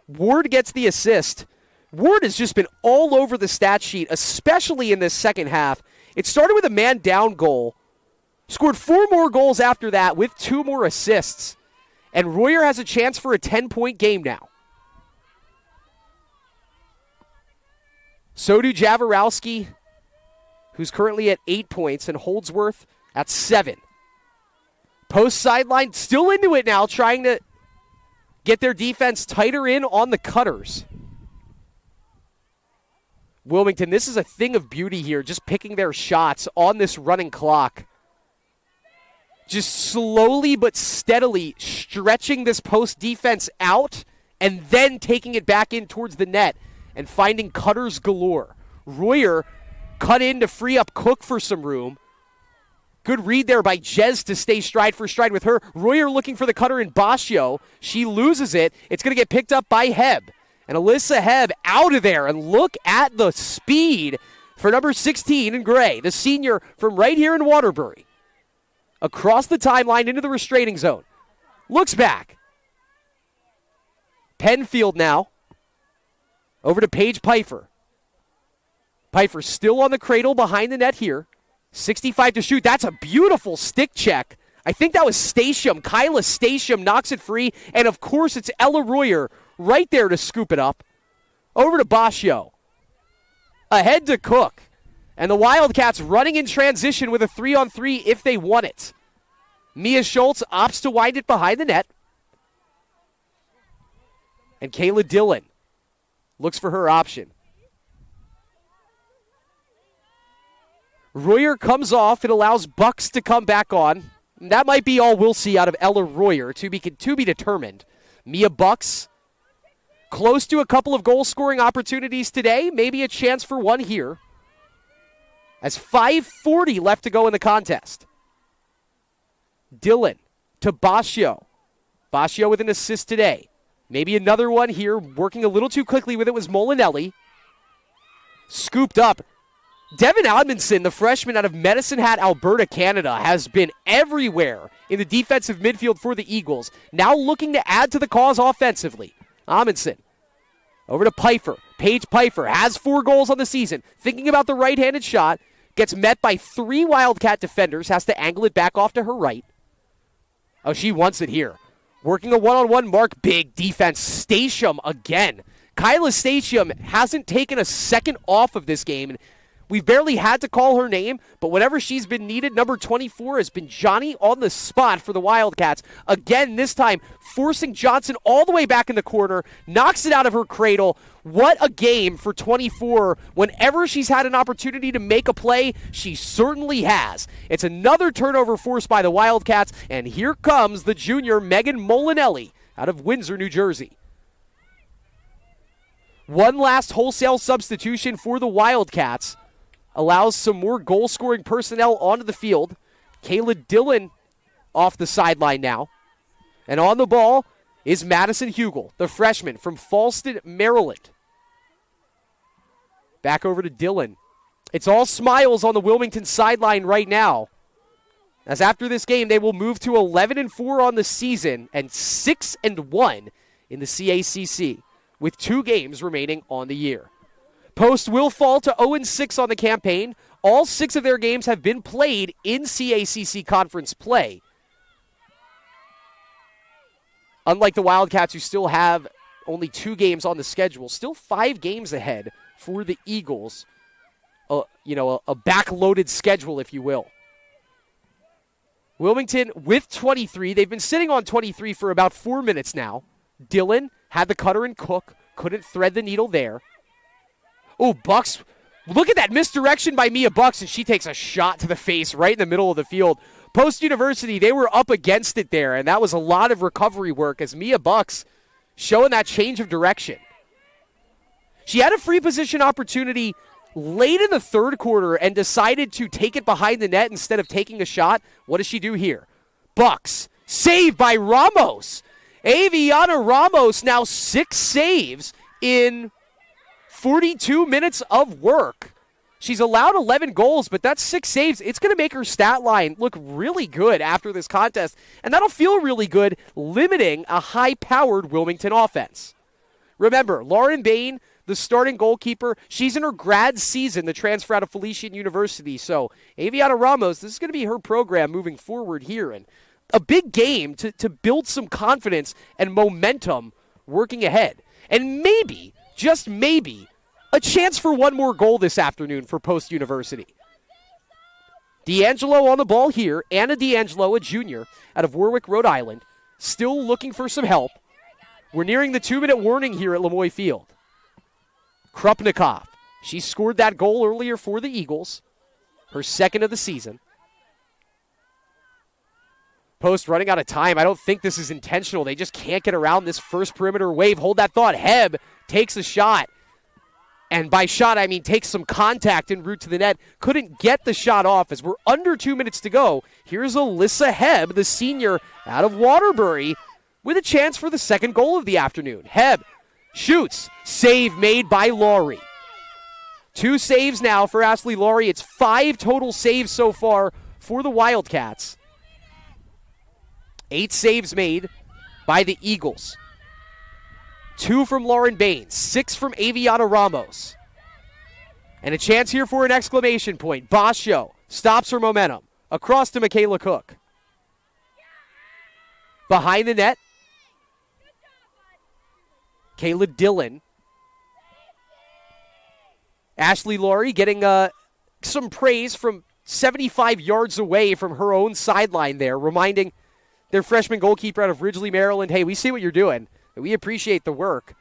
Ward gets the assist. Ward has just been all over the stat sheet, especially in this second half. It started with a man down goal. Scored 4 more goals after that with 2 more assists. And Royer has a chance for a 10-point game now. So do Jaworowski, who's currently at 8 points, and Holdsworth at 7. Post sideline, still into it now, trying to get their defense tighter in on the cutters. Wilmington, this is a thing of beauty here, just picking their shots on this running clock. Just slowly but steadily stretching this post defense out and then taking it back in towards the net and finding cutters galore. Royer cut in to free up Cook for some room. Good read there by Jez to stay stride for stride with her. Royer looking for the cutter in Bascio. She loses it. It's going to get picked up by Hebb. And Alyssa Hebb out of there. And look at the speed for number 16 in gray, the senior from right here in Waterbury. Across the timeline into the restraining zone. Looks back. Penfield now. Over to Paige Pfeiffer. Pfeiffer still on the cradle behind the net here. 65 to shoot. That's a beautiful stick check. I think that was Stasium. Kyla Stasium knocks it free. And, of course, it's Ella Royer right there to scoop it up. Over to Bascio. Ahead to Cook. And the Wildcats running in transition with a 3-on-3 if they want it. Mia Schultz opts to wind it behind the net. And Kayla Dillon looks for her option. Royer comes off. It allows Bucks to come back on. That might be all we'll see out of Ella Royer, to be determined. Mia Bucks, close to a couple of goal-scoring opportunities today. Maybe a chance for one here. As 5:40 left to go in the contest. Dillon to Bascio. Bascio with an assist today. Maybe another one here, working a little too quickly with it was Molinelli. Scooped up. Devin Admonson, the freshman out of Medicine Hat, Alberta, Canada, has been everywhere in the defensive midfield for the Eagles. Now looking to add to the cause offensively. Amundsen over to Pfeiffer. Paige Pfeiffer has 4 goals on the season. Thinking about the right-handed shot. Gets met by 3 Wildcat defenders. Has to angle it back off to her right. Oh, she wants it here. Working a one-on-one mark. Big defense. Stasium again. Kyla Stasium hasn't taken a second off of this game. And we've barely had to call her name, but whenever she's been needed, number 24 has been Johnny on the spot for the Wildcats. Again, this time, forcing Johnson all the way back in the corner, knocks it out of her cradle. What a game for 24. Whenever she's had an opportunity to make a play, she certainly has. It's another turnover forced by the Wildcats, and here comes the junior Megan Molinelli out of Windsor, New Jersey. One last wholesale substitution for the Wildcats. Allows some more goal-scoring personnel onto the field. Kayla Dillon off the sideline now. And on the ball is Madison Hugel, the freshman from Falston, Maryland. Back over to Dillon. It's all smiles on the Wilmington sideline right now. as after this game, they will move to 11-4 on the season and 6-1 in the CACC, with 2 games remaining on the year. Post will fall to 0-6 on the campaign. All 6 of their games have been played in CACC conference play. Unlike the Wildcats, who still have only 2 games on the schedule, still 5 games ahead for the Eagles. A backloaded schedule, if you will. Wilmington with 23. They've been sitting on 23 for about 4 minutes now. Dillon had the cutter and cook. Couldn't thread the needle there. Oh, Bucks. Look at that misdirection by Mia Bucks, and she takes a shot to the face right in the middle of the field. Post University, they were up against it there, and that was a lot of recovery work as Mia Bucks showing that change of direction. She had a free position opportunity late in the third quarter and decided to take it behind the net instead of taking a shot. What does she do here? Bucks, saved by Ramos. Aviana Ramos now 6 saves in 42 minutes of work. She's allowed 11 goals, but that's 6 saves. It's going to make her stat line look really good after this contest, and that'll feel really good limiting a high-powered Wilmington offense. Remember, Lauren Bain, the starting goalkeeper, she's in her grad season, the transfer out of Felician University. So Aviana Ramos, this is going to be her program moving forward here. And a big game to build some confidence and momentum working ahead. And maybe, just maybe, a chance for one more goal this afternoon for Post University. D'Angelo on the ball here. Anna D'Angelo, a junior out of Warwick, Rhode Island, still looking for some help. We're nearing the 2-minute warning here at Lemoy Field. Krupnikov, she scored that goal earlier for the Eagles, her second of the season. Post running out of time. I don't think this is intentional. They just can't get around this first perimeter wave. Hold that thought. Heb takes a shot. And by shot, I mean takes some contact en route to the net. Couldn't get the shot off as we're under 2 minutes to go. Here's Alyssa Heb, the senior out of Waterbury, with a chance for the second goal of the afternoon. Heb shoots. Save made by Laurie. 2 saves now for Ashley Laurie. It's 5 total saves so far for the Wildcats. 8 saves made by the Eagles. 2 from Lauren Bain. 6 from Aviana Ramos. And a chance here for an exclamation point. Basho stops her momentum. Across to Michaela Cook. Behind the net, Kayla Dillon. Ashley Laurie getting some praise from 75 yards away from her own sideline there, reminding their freshman goalkeeper out of Ridgely, Maryland, hey, we see what you're doing, and we appreciate the work.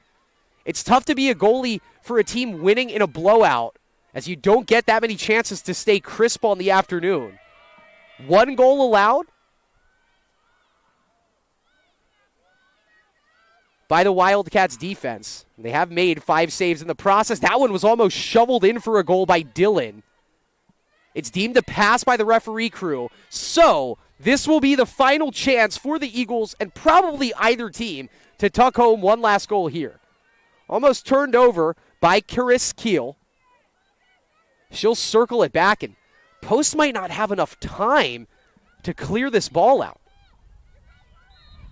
It's tough to be a goalie for a team winning in a blowout, as you don't get that many chances to stay crisp on the afternoon. 1 goal allowed by the Wildcats defense. They have made 5 saves in the process. That one was almost shoveled in for a goal by Dillon. It's deemed a pass by the referee crew. So this will be the final chance for the Eagles and probably either team to tuck home one last goal here. Almost turned over by Karis Keel. She'll circle it back, and Post might not have enough time to clear this ball out.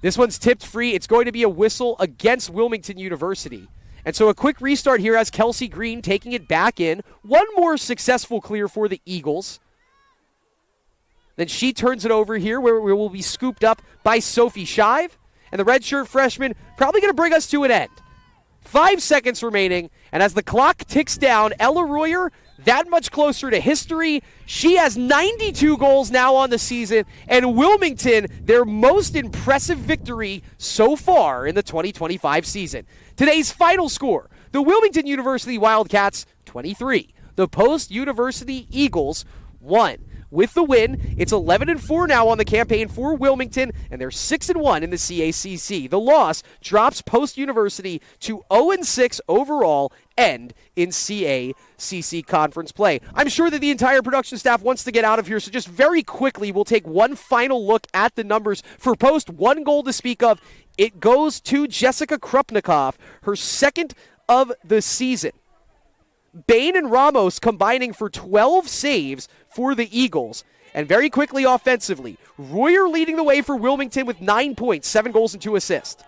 This one's tipped free. It's going to be a whistle against Wilmington University. And so a quick restart here as Kelsey Green taking it back in. One more successful clear for the Eagles. Then she turns it over here where we will be scooped up by Sophie Shive. And the redshirt freshman probably going to bring us to an end. 5 seconds remaining. And as the clock ticks down, Ella Royer, that much closer to history. She has 92 goals now on the season, and Wilmington, their most impressive victory so far in the 2025 season. Today's final score, the Wilmington University Wildcats 23, the Post University Eagles 1. With the win, it's 11-4 now on the campaign for Wilmington, and they're 6-1 in the CACC. The loss drops Post University to 0-6 overall and in CACC conference play. I'm sure that the entire production staff wants to get out of here, so just very quickly, we'll take one final look at the numbers. For Post, 1 goal to speak of. It goes to Jessica Krupnikov, her second of the season. Bain and Ramos combining for 12 saves for the Eagles. And very quickly offensively, Royer leading the way for Wilmington with 9 points, 7 goals and 2 assists.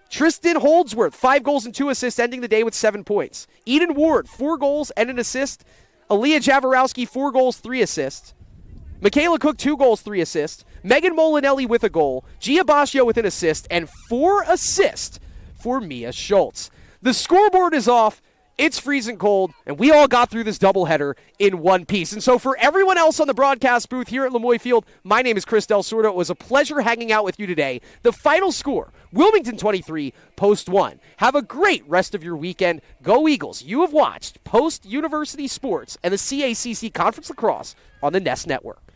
Tristan Holdsworth, 5 goals and 2 assists, ending the day with 7 points. Eden Ward, 4 goals and an assist. Aaliyah Jaworowski, 4 goals, 3 assists. Michaela Cook, 2 goals, 3 assists. Megan Molinelli with a goal. Gia Bascio with an assist. And 4 assists for Mia Schultz. The scoreboard is off. It's freezing cold, and we all got through this doubleheader in one piece. And so for everyone else on the broadcast booth here at Lemoy Field, my name is Chris Del Sordo. It was a pleasure hanging out with you today. The final score, Wilmington 23, Post 1. Have a great rest of your weekend. Go Eagles. You have watched Post University Sports and the CACC Conference Lacrosse on the Nest Network.